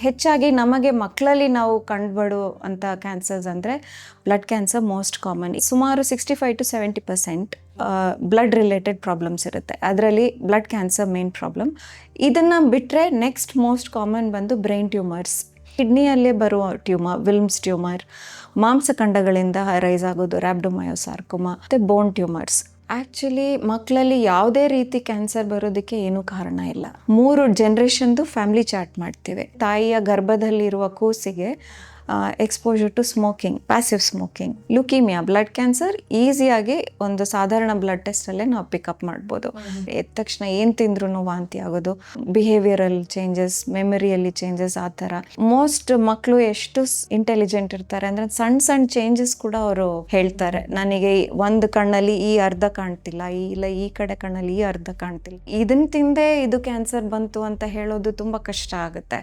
ಹೆಚ್ಚಾಗಿ ನಮಗೆ ಮಕ್ಕಳಲ್ಲಿ ನಾವು ಕಂಡುಬರುವಂಥ ಕ್ಯಾನ್ಸರ್ಸ್ ಅಂದರೆ ಬ್ಲಡ್ ಕ್ಯಾನ್ಸರ್ ಮೋಸ್ಟ್ ಕಾಮನ್. ಸುಮಾರು 65-70% ಬ್ಲಡ್ ರಿಲೇಟೆಡ್ ಪ್ರಾಬ್ಲಮ್ಸ್ ಇರುತ್ತೆ. ಅದರಲ್ಲಿ ಬ್ಲಡ್ ಕ್ಯಾನ್ಸರ್ ಮೇನ್ ಪ್ರಾಬ್ಲಮ್. ಇದನ್ನು ಬಿಟ್ಟರೆ ನೆಕ್ಸ್ಟ್ ಮೋಸ್ಟ್ ಕಾಮನ್ ಬಂದು ಬ್ರೈನ್ ಟ್ಯೂಮರ್ಸ್, ಕಿಡ್ನಿಯಲ್ಲೇ ಬರುವ ಟ್ಯೂಮರ್, ವಿಲ್ಮ್ಸ್ ಟ್ಯೂಮರ್, ಮಾಂಸಖಂಡಗಳಿಂದ ರೈಸ್ ಆಗೋದು ರ್ಯಾಬ್ಡೊಮಯೋಸಾರ್ಕೊಮಾ, ಮತ್ತು ಬೋನ್ ಟ್ಯೂಮರ್ಸ್. ಆ್ಯಕ್ಚುಲಿ ಮಕ್ಕಳಲ್ಲಿ ಯಾವುದೇ ರೀತಿ ಕ್ಯಾನ್ಸರ್ ಬರೋದಕ್ಕೆ ಏನೂ ಕಾರಣ ಇಲ್ಲ. 3 ಜನರೇಷನ್ದು ಫ್ಯಾಮಿಲಿ ಚಾರ್ಟ್ ಮಾಡ್ತೀವಿ. ತಾಯಿಯ ಗರ್ಭದಲ್ಲಿರುವ ಕೂಸಿಗೆ exposure to smoking, passive smoking, leukaemia, blood cancer ಈಸಿಯಾಗಿ ಒಂದು ಸಾಧಾರಣ ಬ್ಲಡ್ ಟೆಸ್ಟಲ್ಲೇ ನಾವು ಪಿಕಪ್ ಮಾಡ್ಬೋದು. ಎದ್ದ ತಕ್ಷಣ ಏನು ತಿಂದ್ರೂ ವಾಂತಿ ಆಗೋದು, ಬಿಹೇವಿಯರಲ್ ಚೇಂಜಸ್, ಮೆಮರಿಯಲ್ಲಿ ಚೇಂಜಸ್, ಆ ಥರ. ಮೋಸ್ಟ್ ಮಕ್ಕಳು ಎಷ್ಟು ಇಂಟೆಲಿಜೆಂಟ್ ಇರ್ತಾರೆ ಅಂದರೆ ಸಣ್ಣ ಚೇಂಜಸ್ ಕೂಡ ಅವರು ಹೇಳ್ತಾರೆ. ನನಗೆ ಒಂದು ಕಣ್ಣಲ್ಲಿ ಈ ಅರ್ಧ ಕಾಣ್ತಿಲ್ಲ, ಇಲ್ಲ ಈ ಕಡೆ ಕಣ್ಣಲ್ಲಿ ಈ ಅರ್ಧ ಕಾಣ್ತಿಲ್ಲ, ಇದನ್ನ ತಿಂದೆ ಇದು ಕ್ಯಾನ್ಸರ್ ಬಂತು ಅಂತ ಹೇಳೋದು ತುಂಬ ಕಷ್ಟ ಆಗುತ್ತೆ.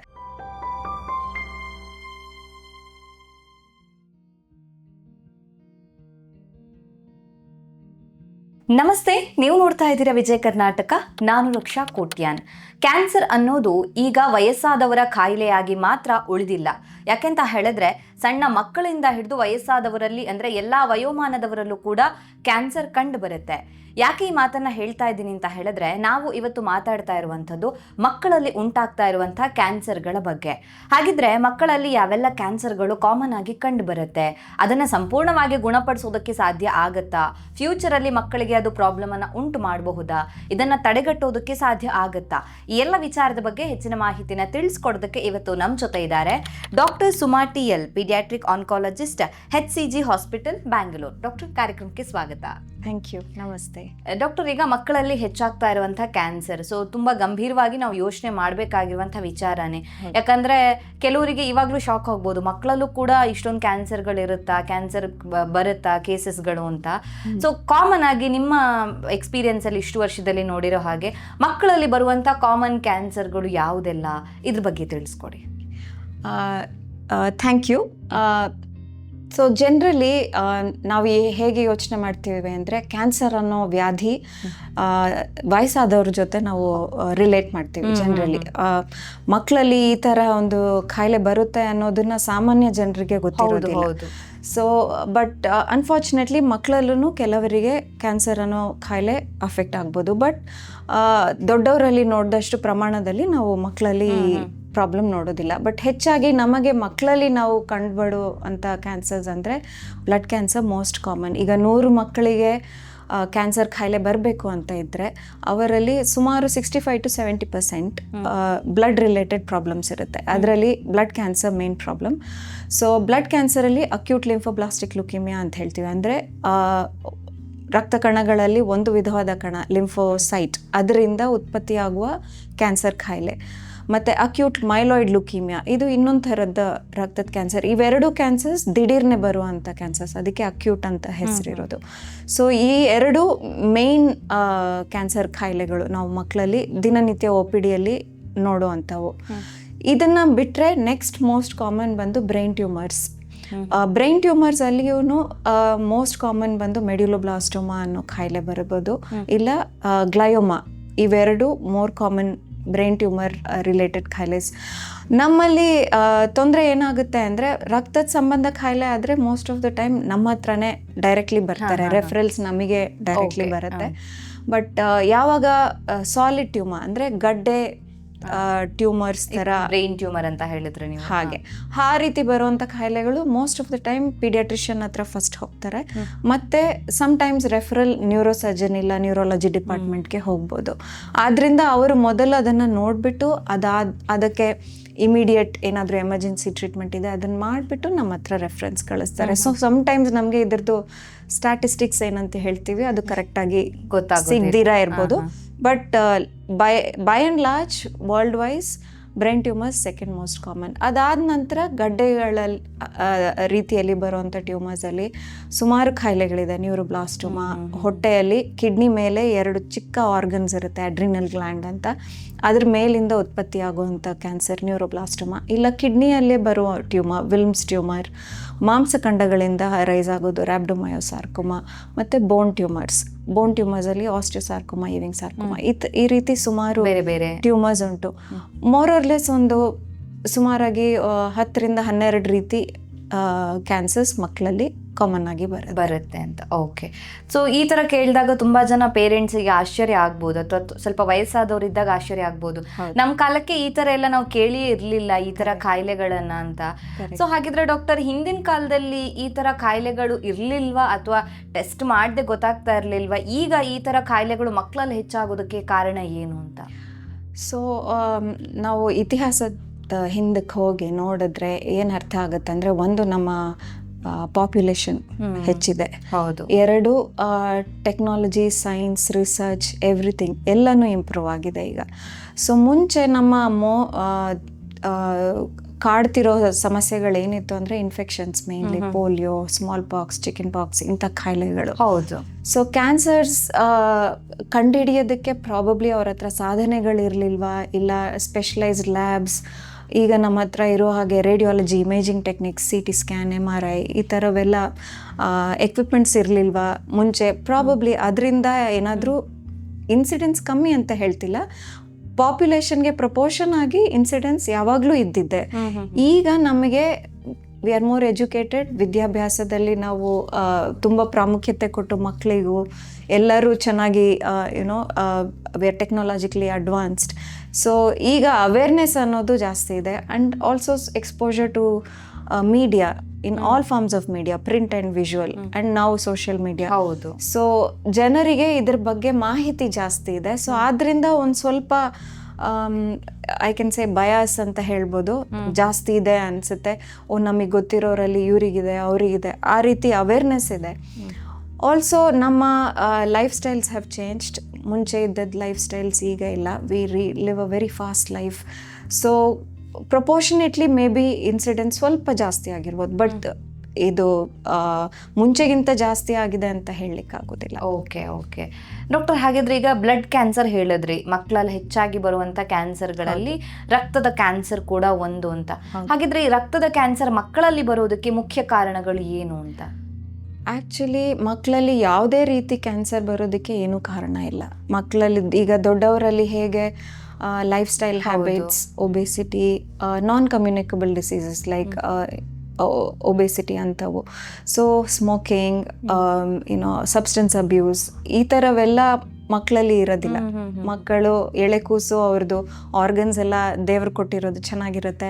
ನಮಸ್ತೆ, ನೀವು ನೋಡ್ತಾ ಇದ್ದೀರಾ ವಿಜಯ ಕರ್ನಾಟಕ. ನಾನು ರಕ್ಷಾ ಕೋಟ್ಯಾನ್. ಕ್ಯಾನ್ಸರ್ ಅನ್ನೋದು ಈಗ ವಯಸ್ಸಾದವರ ಕಾಯಿಲೆಯಾಗಿ ಮಾತ್ರ ಉಳಿದಿಲ್ಲ. ಯಾಕೆಂತ ಹೇಳಿದ್ರೆ ಸಣ್ಣ ಮಕ್ಕಳಿಂದ ಹಿಡಿದು ವಯಸ್ಸಾದವರಲ್ಲಿ ಅಂದರೆ ಎಲ್ಲ ವಯೋಮಾನದವರಲ್ಲೂ ಕೂಡ ಕ್ಯಾನ್ಸರ್ ಕಂಡು ಬರುತ್ತೆ. ಯಾಕೆ ಈ ಮಾತನ್ನ ಹೇಳ್ತಾ ಇದ್ದೀನಿ ಅಂತ ಹೇಳಿದ್ರೆ, ನಾವು ಇವತ್ತು ಮಾತಾಡ್ತಾ ಇರುವಂಥದ್ದು ಮಕ್ಕಳಲ್ಲಿ ಉಂಟಾಗ್ತಾ ಇರುವಂಥ ಕ್ಯಾನ್ಸರ್ಗಳ ಬಗ್ಗೆ. ಹಾಗಿದ್ರೆ ಮಕ್ಕಳಲ್ಲಿ ಯಾವೆಲ್ಲ ಕ್ಯಾನ್ಸರ್ಗಳು ಕಾಮನ್ ಆಗಿ ಕಂಡು ಬರುತ್ತೆ, ಅದನ್ನು ಸಂಪೂರ್ಣವಾಗಿ ಗುಣಪಡಿಸೋದಕ್ಕೆ ಸಾಧ್ಯ ಆಗತ್ತಾ, ಫ್ಯೂಚರಲ್ಲಿ ಮಕ್ಕಳಿಗೆ ಅದು ಪ್ರಾಬ್ಲಮ್ ಅನ್ನ ಉಂಟು ಮಾಡಬಹುದಾ, ಇದನ್ನ ತಡೆಗಟ್ಟೋದಕ್ಕೆ ಸಾಧ್ಯ ಆಗತ್ತಾ, ಈ ಎಲ್ಲ ವಿಚಾರದ ಬಗ್ಗೆ ಹೆಚ್ಚಿನ ಮಾಹಿತಿನ ತಿಳಿಸ್ಕೊಡೋದಕ್ಕೆ ಇವತ್ತು ನಮ್ಮ ಜೊತೆ ಇದ್ದಾರೆ doctor Suma TL, paediatric oncologist, HCG hospital, Bangalore. Doctor, ಕಾರ್ಯಕ್ರಮಕ್ಕೆ ಸ್ವಾಗತ. Thank you. ನಮಸ್ತೆ ಡಾಕ್ಟರ್. ಈಗ ಮಕ್ಕಳಲ್ಲಿ ಹೆಚ್ಚಾಗ್ತಾ ಇರುವಂಥ ಕ್ಯಾನ್ಸರ್ ತುಂಬ ಗಂಭೀರವಾಗಿ ನಾವು ಯೋಚನೆ ಮಾಡಬೇಕಾಗಿರುವಂಥ ವಿಚಾರನೇ. ಯಾಕಂದರೆ ಕೆಲವರಿಗೆ ಇವಾಗಲೂ ಶಾಕ್ ಆಗ್ಬೋದು, ಮಕ್ಕಳಲ್ಲೂ ಕೂಡ ಇಷ್ಟೊಂದು ಕ್ಯಾನ್ಸರ್ಗಳಿರುತ್ತಾ, ಕ್ಯಾನ್ಸರ್ ಬರುತ್ತಾ ಕೇಸಸ್ಗಳು ಅಂತ. ಸೊ ಕಾಮನ್ ಆಗಿ ನಿಮ್ಮ ಎಕ್ಸ್ಪೀರಿಯನ್ಸಲ್ಲಿ ಇಷ್ಟು ವರ್ಷದಲ್ಲಿ ನೋಡಿರೋ ಹಾಗೆ ಮಕ್ಕಳಲ್ಲಿ ಬರುವಂಥ ಕಾಮನ್ ಕ್ಯಾನ್ಸರ್ಗಳು ಯಾವುದೆಲ್ಲ, ಇದ್ರ ಬಗ್ಗೆ ತಿಳಿಸ್ಕೊಡಿ. Thank you. ಸೊ ಜನರಲಿ ನಾವು ಹೇಗೆ ಯೋಚನೆ ಮಾಡ್ತೀವಿ ಅಂದರೆ ಕ್ಯಾನ್ಸರ್ ಅನ್ನೋ ವ್ಯಾಧಿ ವಯಸ್ಸಾದವ್ರ ಜೊತೆ ನಾವು ರಿಲೇಟ್ ಮಾಡ್ತೀವಿ ಜನರಲಿ. ಮಕ್ಕಳಲ್ಲಿ ಈ ಥರ ಒಂದು ಕಾಯಿಲೆ ಬರುತ್ತೆ ಅನ್ನೋದನ್ನ ಸಾಮಾನ್ಯ ಜನರಿಗೆ ಗೊತ್ತಿರೋದಿಲ್ಲ. ಸೊ ಬಟ್ ಅನ್ಫಾರ್ಚುನೇಟ್ಲಿ ಮಕ್ಕಳಲ್ಲೂ ಕೆಲವರಿಗೆ ಕ್ಯಾನ್ಸರ್ ಅನ್ನೋ ಕಾಯಿಲೆ ಅಫೆಕ್ಟ್ ಆಗ್ಬೋದು. ಬಟ್ ದೊಡ್ಡವರಲ್ಲಿ ನೋಡಿದಷ್ಟು ಪ್ರಮಾಣದಲ್ಲಿ ನಾವು ಮಕ್ಕಳಲ್ಲಿ ಪ್ರಾಬ್ಲಮ್ ನೋಡೋದಿಲ್ಲ. ಬಟ್ ಹೆಚ್ಚಾಗಿ ನಮಗೆ ಮಕ್ಕಳಲ್ಲಿ ನಾವು ಕಂಡುಬರುವಂಥ ಕ್ಯಾನ್ಸರ್ಸ್ ಅಂದರೆ ಬ್ಲಡ್ ಕ್ಯಾನ್ಸರ್ ಮೋಸ್ಟ್ ಕಾಮನ್. ಈಗ 100 ಮಕ್ಕಳಿಗೆ ಕ್ಯಾನ್ಸರ್ ಕಾಯಿಲೆ ಬರಬೇಕು ಅಂತ ಇದ್ದರೆ ಅವರಲ್ಲಿ ಸುಮಾರು 65-70% ಬ್ಲಡ್ ರಿಲೇಟೆಡ್ ಪ್ರಾಬ್ಲಮ್ಸ್ ಇರುತ್ತೆ. ಅದರಲ್ಲಿ blood cancer main problem. So blood ಕ್ಯಾನ್ಸರಲ್ಲಿ ಅಕ್ಯೂಟ್ ಲಿಂಫೋಬ್ಲಾಸ್ಟಿಕ್ ಲ್ಯುಕೀಮಿಯಾ ಅಂತ ಹೇಳ್ತೀವಿ. ಅಂದರೆ ರಕ್ತ ಕಣಗಳಲ್ಲಿ ಒಂದು ವಿಧವಾದ ಕಣ, ಲಿಂಫೋಸೈಟ್, ಅದರಿಂದ ಉತ್ಪತ್ತಿಯಾಗುವ ಕ್ಯಾನ್ಸರ್ ಕಾಯಿಲೆ. ಮತ್ತು ಅಕ್ಯೂಟ್ ಮೈಲಾಯ್ಡ್ ಲ್ಯುಕೀಮಿಯಾ, ಇದು ಇನ್ನೊಂದು ಥರದ ರಕ್ತದ ಕ್ಯಾನ್ಸರ್. ಇವೆರಡು ಕ್ಯಾನ್ಸರ್ಸ್ ದಿಢೀರ್ನೆ ಬರುವಂಥ ಕ್ಯಾನ್ಸರ್ಸ್, ಅದಕ್ಕೆ ಅಕ್ಯೂಟ್ ಅಂತ ಹೆಸರಿರೋದು. ಸೊ ಈ ಎರಡು ಮೇನ್ ಕ್ಯಾನ್ಸರ್ ಕಾಯಿಲೆಗಳು ನಾವು ಮಕ್ಕಳಲ್ಲಿ ದಿನನಿತ್ಯ OPDಯಲ್ಲಿ ನೋಡುವಂಥವು. ಇದನ್ನು ಬಿಟ್ಟರೆ ನೆಕ್ಸ್ಟ್ ಮೋಸ್ಟ್ ಕಾಮನ್ ಬಂದು ಬ್ರೈನ್ ಟ್ಯೂಮರ್ಸ್. ಬ್ರೈನ್ ಟ್ಯೂಮರ್ಸ್ ಅಲ್ಲಿಯೂ ಮೋಸ್ಟ್ ಕಾಮನ್ ಬಂದು ಮೆಡ್ಯುಲೋಬ್ಲಾಸ್ಟೋಮಾ ಅನ್ನೋ ಕಾಯಿಲೆ ಬರಬಹುದು, ಇಲ್ಲ ಗ್ಲಯೋಮಾ. ಇವೆರಡು more common brain tumour related ಕಾಯಿಲೆಸ್. ನಮ್ಮಲ್ಲಿ ತೊಂದರೆ ಏನಾಗುತ್ತೆ ಅಂದರೆ ರಕ್ತದ ಸಂಬಂಧ ಕಾಯಿಲೆ ಆದರೆ ಮೋಸ್ಟ್ ಆಫ್ ದ ಟೈಮ್ ನಮ್ಮ ಹತ್ರನೇ ಡೈರೆಕ್ಟ್ಲಿ ಬರ್ತಾರೆ, ರೆಫರೆಲ್ಸ್ ನಮಗೆ ಡೈರೆಕ್ಟ್ಲಿ ಬರುತ್ತೆ. ಬಟ್ ಯಾವಾಗ ಸಾಲಿಡ್ ಟ್ಯೂಮರ್ ಅಂದರೆ ಗಡ್ಡೆ ಟ್ಯೂಮರ್ಸ್ ಥರ, ಬ್ರೈನ್ ಟ್ಯೂಮರ್ ಅಂತ ಹೇಳಿದ್ರೆ ನೀವು, ಹಾಗೆ ಆ ರೀತಿ ಬರುವಂಥ ಕಾಯಿಲೆಗಳು most of the time paediatrician ಹತ್ರ ಫಸ್ಟ್ ಹೋಗ್ತಾರೆ. ಮತ್ತು ಸಮ್ಟೈಮ್ಸ್ ರೆಫರಲ್ ನ್ಯೂರೋಸರ್ಜನ್ ಇಲ್ಲ ನ್ಯೂರಾಲಜಿ ಡಿಪಾರ್ಟ್ಮೆಂಟ್ಗೆ ಹೋಗ್ಬೋದು. ಆದ್ದರಿಂದ ಅವರು ಮೊದಲು ಅದನ್ನು ನೋಡಿಬಿಟ್ಟು ಅದಕ್ಕೆ ಇಮಿಡಿಯೇಟ್ ಏನಾದರೂ ಎಮರ್ಜೆನ್ಸಿ ಟ್ರೀಟ್ಮೆಂಟ್ ಇದೆ ಅದನ್ನು ಮಾಡಿಬಿಟ್ಟು ನಮ್ಮ ಹತ್ರ ರೆಫರೆನ್ಸ್ ಕಳಿಸ್ತಾರೆ. ಸೊ ಸಮ್ಟೈಮ್ಸ್ ನಮಗೆ ಇದ್ರದ್ದು ಸ್ಟ್ಯಾಟಿಸ್ಟಿಕ್ಸ್ ಏನಂತ ಹೇಳ್ತೀವಿ ಅದು ಕರೆಕ್ಟಾಗಿ ಸಿಗದಿರಾ ಇರ್ಬೋದು. But by and large world wise brain tumours second most common. ಅದಾದ ನಂತರ ಗಡ್ಡೆಗಳಲ್ಲಿ ರೀತಿಯಲ್ಲಿ ಬರುವಂಥ ಟ್ಯೂಮರ್ಸಲ್ಲಿ ಸುಮಾರು ಕಾಯಿಲೆಗಳಿದೆ. ನ್ಯೂರೋಬ್ಲಾಸ್ಟೋಮಾ, ಹೊಟ್ಟೆಯಲ್ಲಿ ಕಿಡ್ನಿ ಮೇಲೆ 2 ಚಿಕ್ಕ ಆರ್ಗನ್ಸ್ ಇರುತ್ತೆ, ಅಡ್ರಿನಲ್ ಗ್ಲ್ಯಾಂಡ್ ಅಂತ, ಅದ್ರ ಮೇಲಿಂದ ಉತ್ಪತ್ತಿಯಾಗುವಂಥ ಕ್ಯಾನ್ಸರ್ ನ್ಯೂರೋಬ್ಲಾಸ್ಟೋಮಾ. ಇಲ್ಲ ಕಿಡ್ನಿಯಲ್ಲೇ ಬರುವ ಟ್ಯೂಮರ್, ವಿಲ್ಮ್ಸ್ ಟ್ಯೂಮರ್, ಮಾಂಸಖಂಡಗಳಿಂದ ರೈಸ್ ಆಗೋದು ರ್ಯಾಬ್ಡೊಮಯೋಸಾರ್ಕೊಮಾ, ಮತ್ತು ಬೋನ್ ಟ್ಯೂಮರ್ಸಲ್ಲಿ ಆಸ್ಟಿಯೋಸಾರ್ಕೊಮಾ, ಈವಿಂಗ್ ಸಾರ್ಕೊಮಾ, ಈ ರೀತಿ ಸುಮಾರು ಬೇರೆ ಟ್ಯೂಮರ್ಸ್ ಉಂಟು. ಮೋರ್ ಆರ್ ಲೆಸ್ ಒಂದು ಸುಮಾರಾಗಿ 10-12 ರೀತಿ ಕ್ಯಾನ್ಸರ್ಸ್ ಮಕ್ಕಳಲ್ಲಿ ಕಾಮನ್ ಆಗಿ ಬರುತ್ತೆ ಅಂತ. ಓಕೆ. ಸೊ ಈ ಥರ ಕೇಳಿದಾಗ ತುಂಬ ಜನ ಪೇರೆಂಟ್ಸಿಗೆ ಆಶ್ಚರ್ಯ ಆಗ್ಬೋದು, ಅಥವಾ ಸ್ವಲ್ಪ ವಯಸ್ಸಾದವ್ರು ಇದ್ದಾಗ ಆಶ್ಚರ್ಯ ಆಗ್ಬೋದು, ನಮ್ಮ ಕಾಲಕ್ಕೆ ಈ ಥರ ಎಲ್ಲ ನಾವು ಕೇಳಿ ಇರಲಿಲ್ಲ ಈ ಥರ ಕಾಯಿಲೆಗಳನ್ನ ಅಂತ. ಸೊ ಹಾಗಿದ್ರೆ ಡಾಕ್ಟರ್, ಹಿಂದಿನ ಕಾಲದಲ್ಲಿ ಈ ಥರ ಕಾಯಿಲೆಗಳು ಇರಲಿಲ್ವಾ, ಅಥವಾ ಟೆಸ್ಟ್ ಮಾಡದೆ ಗೊತ್ತಾಗ್ತಾ ಇರಲಿಲ್ವಾ? ಈಗ ಈ ಥರ ಕಾಯಿಲೆಗಳು ಮಕ್ಕಳಲ್ಲಿ ಹೆಚ್ಚಾಗೋದಕ್ಕೆ ಕಾರಣ ಏನು ಅಂತ? ಸೊ ನಾವು ಇತಿಹಾಸದ ಹಿಂದಕ್ಕೆ ಹೋಗಿ ನೋಡಿದ್ರೆ ಏನು ಅರ್ಥ ಆಗುತ್ತೆ ಅಂದರೆ, ಒಂದು ನಮ್ಮ ಪಾಪ್ಯುಲೇಷನ್ ಹೆಚ್ಚಿದೆ, ಹೌದು. 2 ಟೆಕ್ನಾಲಜಿ, ಸೈನ್ಸ್, ರಿಸರ್ಚ್, ಎವ್ರಿಥಿಂಗ್ ಎಲ್ಲನೂ ಇಂಪ್ರೂವ್ ಆಗಿದೆ ಈಗ. ಸೊ ಮುಂಚೆ ನಮ್ಮ ಕಾಡ್ತಿರೋ ಸಮಸ್ಯೆಗಳೇನಿತ್ತು ಅಂದರೆ infections, mainly polio, small pox, chicken pox, ಇಂಥ ಕಾಯಿಲೆಗಳು. ಹೌದು. ಸೊ ಕ್ಯಾನ್ಸರ್ಸ್ ಕಂಡುಹಿಡಿಯೋದಕ್ಕೆ ಪ್ರಾಬಬ್ಲಿ ಅವ್ರ ಹತ್ರ ಸಾಧನೆಗಳಿರಲಿಲ್ವಾ, ಇಲ್ಲ ಸ್ಪೆಷಲೈಸ್ಡ್ ಲ್ಯಾಬ್ಸ್ ಈಗ ನಮ್ಮ ಹತ್ರ ಇರೋ ಹಾಗೆ radiology, imaging techniques, CT scan, MRI ಈ ಥರವೆಲ್ಲ ಎಕ್ವಿಪ್ಮೆಂಟ್ಸ್ ಇರಲಿಲ್ವಾ ಮುಂಚೆ. ಪ್ರಾಬಬ್ಲಿ ಅದರಿಂದ ಏನಾದರೂ ಇನ್ಸಿಡೆನ್ಸ್ ಕಮ್ಮಿ ಅಂತ ಹೇಳ್ತಿಲ್ಲ, ಪಾಪ್ಯುಲೇಷನ್ಗೆ ಪ್ರಪೋರ್ಷನ್ ಆಗಿ ಇನ್ಸಿಡೆನ್ಸ್ ಯಾವಾಗಲೂ ಇದ್ದಿದ್ದೆ. ಈಗ ನಮಗೆ ವಿ ಆರ್ ಮೋರ್ ಎಜುಕೇಟೆಡ್, ವಿದ್ಯಾಭ್ಯಾಸದಲ್ಲಿ ನಾವು ತುಂಬ ಪ್ರಾಮುಖ್ಯತೆ ಕೊಟ್ಟು ಮಕ್ಕಳಿಗೂ ಎಲ್ಲರೂ ಚೆನ್ನಾಗಿ we are technologically advanced. So ಈಗ ಅವೇರ್ನೆಸ್ ಅನ್ನೋದು ಜಾಸ್ತಿ ಇದೆ, and also exposure to media in all forms of media, print and visual, and ನಾವು ಸೋಷಿಯಲ್ ಮೀಡಿಯಾ. ಹೌದು. ಸೊ ಜನರಿಗೆ ಇದ್ರ ಬಗ್ಗೆ ಮಾಹಿತಿ ಜಾಸ್ತಿ ಇದೆ. ಸೊ ಆದ್ರಿಂದ ಒಂದು ಸ್ವಲ್ಪ ಐ ಕ್ಯಾನ್ ಸೇ ಬಯಾಸ್ ಅಂತ ಹೇಳ್ಬೋದು, ಜಾಸ್ತಿ ಇದೆ ಅನಿಸುತ್ತೆ. ನಮಗೆ ಗೊತ್ತಿರೋರಲ್ಲಿ ಇವರಿಗಿದೆ, ಅವರಿಗಿದೆ, ಆ ರೀತಿ ಅವೇರ್ನೆಸ್ ಇದೆ. ಆಲ್ಸೋ ನಮ್ಮ ಲೈಫ್ ಸ್ಟೈಲ್ಸ್ ಹ್ಯಾವ್ ಚೇಂಜ್ಡ್. ಮುಂಚೆ ಇದ್ದದ್ದು ಲೈಫ್ ಸ್ಟೈಲ್ಸ್ ಈಗ ಇಲ್ಲ. We live a very fast life. So proportionately maybe incidence ಸ್ವಲ್ಪ ಜಾಸ್ತಿ ಆಗಿರ್ಬೋದು, ಬಟ್ ಇದು ಮುಂಚೆಗಿಂತ ಜಾಸ್ತಿ ಆಗಿದೆ ಅಂತ ಹೇಳಲಿಕ್ಕಾಗೋದಿಲ್ಲ. ಓಕೆ. ಡಾಕ್ಟರ್, ಹಾಗಿದ್ರೆ ಈಗ ಬ್ಲಡ್ ಕ್ಯಾನ್ಸರ್ ಹೇಳಿದ್ರಿ, ಮಕ್ಕಳಲ್ಲಿ ಹೆಚ್ಚಾಗಿ ಬರುವಂಥ ಕ್ಯಾನ್ಸರ್ಗಳಲ್ಲಿ ರಕ್ತದ ಕ್ಯಾನ್ಸರ್ ಕೂಡ ಒಂದು ಅಂತ. ಹಾಗಿದ್ರೆ ಈ ರಕ್ತದ ಕ್ಯಾನ್ಸರ್ ಮಕ್ಕಳಲ್ಲಿ ಬರೋದಕ್ಕೆ ಮುಖ್ಯ ಕಾರಣಗಳು ಏನು ಅಂತ? ಆ್ಯಕ್ಚುಲಿ ಮಕ್ಕಳಲ್ಲಿ ಯಾವುದೇ ರೀತಿ ಕ್ಯಾನ್ಸರ್ ಬರೋದಕ್ಕೆ ಏನೂ ಕಾರಣ ಇಲ್ಲ. ಮಕ್ಕಳಲ್ಲಿ ಈಗ ದೊಡ್ಡವರಲ್ಲಿ ಹೇಗೆ ಲೈಫ್ ಸ್ಟೈಲ್ ಹ್ಯಾಬಿಟ್ಸ್, ಒಬೆಸಿಟಿ, ನಾನ್ ಕಮ್ಯುನಿಕಬಲ್ ಡಿಸೀಸಸ್ ಲೈಕ್ ಒಬೆಸಿಟಿ ಅಂಥವು, ಸೊ ಸ್ಮೋಕಿಂಗ್, ಸಬ್ಸ್ಟೆನ್ಸ್ ಅಬ್ಯೂಸ್, ಈ ಥರವೆಲ್ಲ ಮಕ್ಕಳಲ್ಲಿ ಇರೋದಿಲ್ಲ. ಮಕ್ಕಳು ಎಳೆಕೂಸು, ಅವ್ರದ್ದು ಆರ್ಗನ್ಸ್ ಎಲ್ಲ ದೇವ್ರು ಕೊಟ್ಟಿರೋದು ಚೆನ್ನಾಗಿರುತ್ತೆ.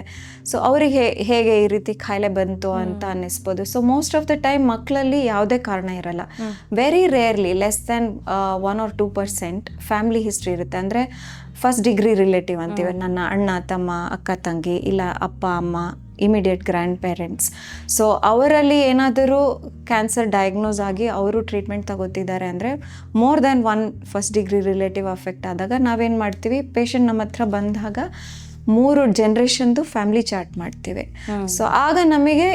ಸೊ ಅವರಿಗೆ ಹೇಗೆ ಈ ರೀತಿ ಕಾಯಿಲೆ ಬಂತು ಅಂತ ಅನ್ನಿಸ್ಬೋದು. So most of the time ಮಕ್ಕಳಲ್ಲಿ ಯಾವುದೇ ಕಾರಣ ಇರಲ್ಲ. Very rarely, less than 1 or 2% family history ಇರುತ್ತೆ. ಅಂದರೆ ಫಸ್ಟ್ ಡಿಗ್ರಿ ರಿಲೇಟಿವ್ ಅಂತೀವಿ, ನನ್ನ ಅಣ್ಣ, ತಮ್ಮ, ಅಕ್ಕ, ತಂಗಿ, ಇಲ್ಲ ಅಪ್ಪ, ಅಮ್ಮ, ಇಮಿಡಿಯೇಟ್ ಗ್ರ್ಯಾಂಡ್ ಪೇರೆಂಟ್ಸ್. ಸೊ ಅವರಲ್ಲಿ ಏನಾದರೂ ಕ್ಯಾನ್ಸರ್ ಡಯಾಗ್ನೋಸ್ ಆಗಿ ಅವರು ಟ್ರೀಟ್ಮೆಂಟ್ ತಗೋತಿದ್ದಾರೆ ಅಂದರೆ, more than 1 first degree relative affect ಆದಾಗ ನಾವೇನು ಮಾಡ್ತೀವಿ, ಪೇಷಂಟ್ ನಮ್ಮ ಹತ್ರ ಬಂದಾಗ 3 ಜನರೇಷನ್ದು ಫ್ಯಾಮಿಲಿ ಚಾರ್ಟ್ ಮಾಡ್ತೀವಿ. ಸೊ ಆಗ ನಮಗೆ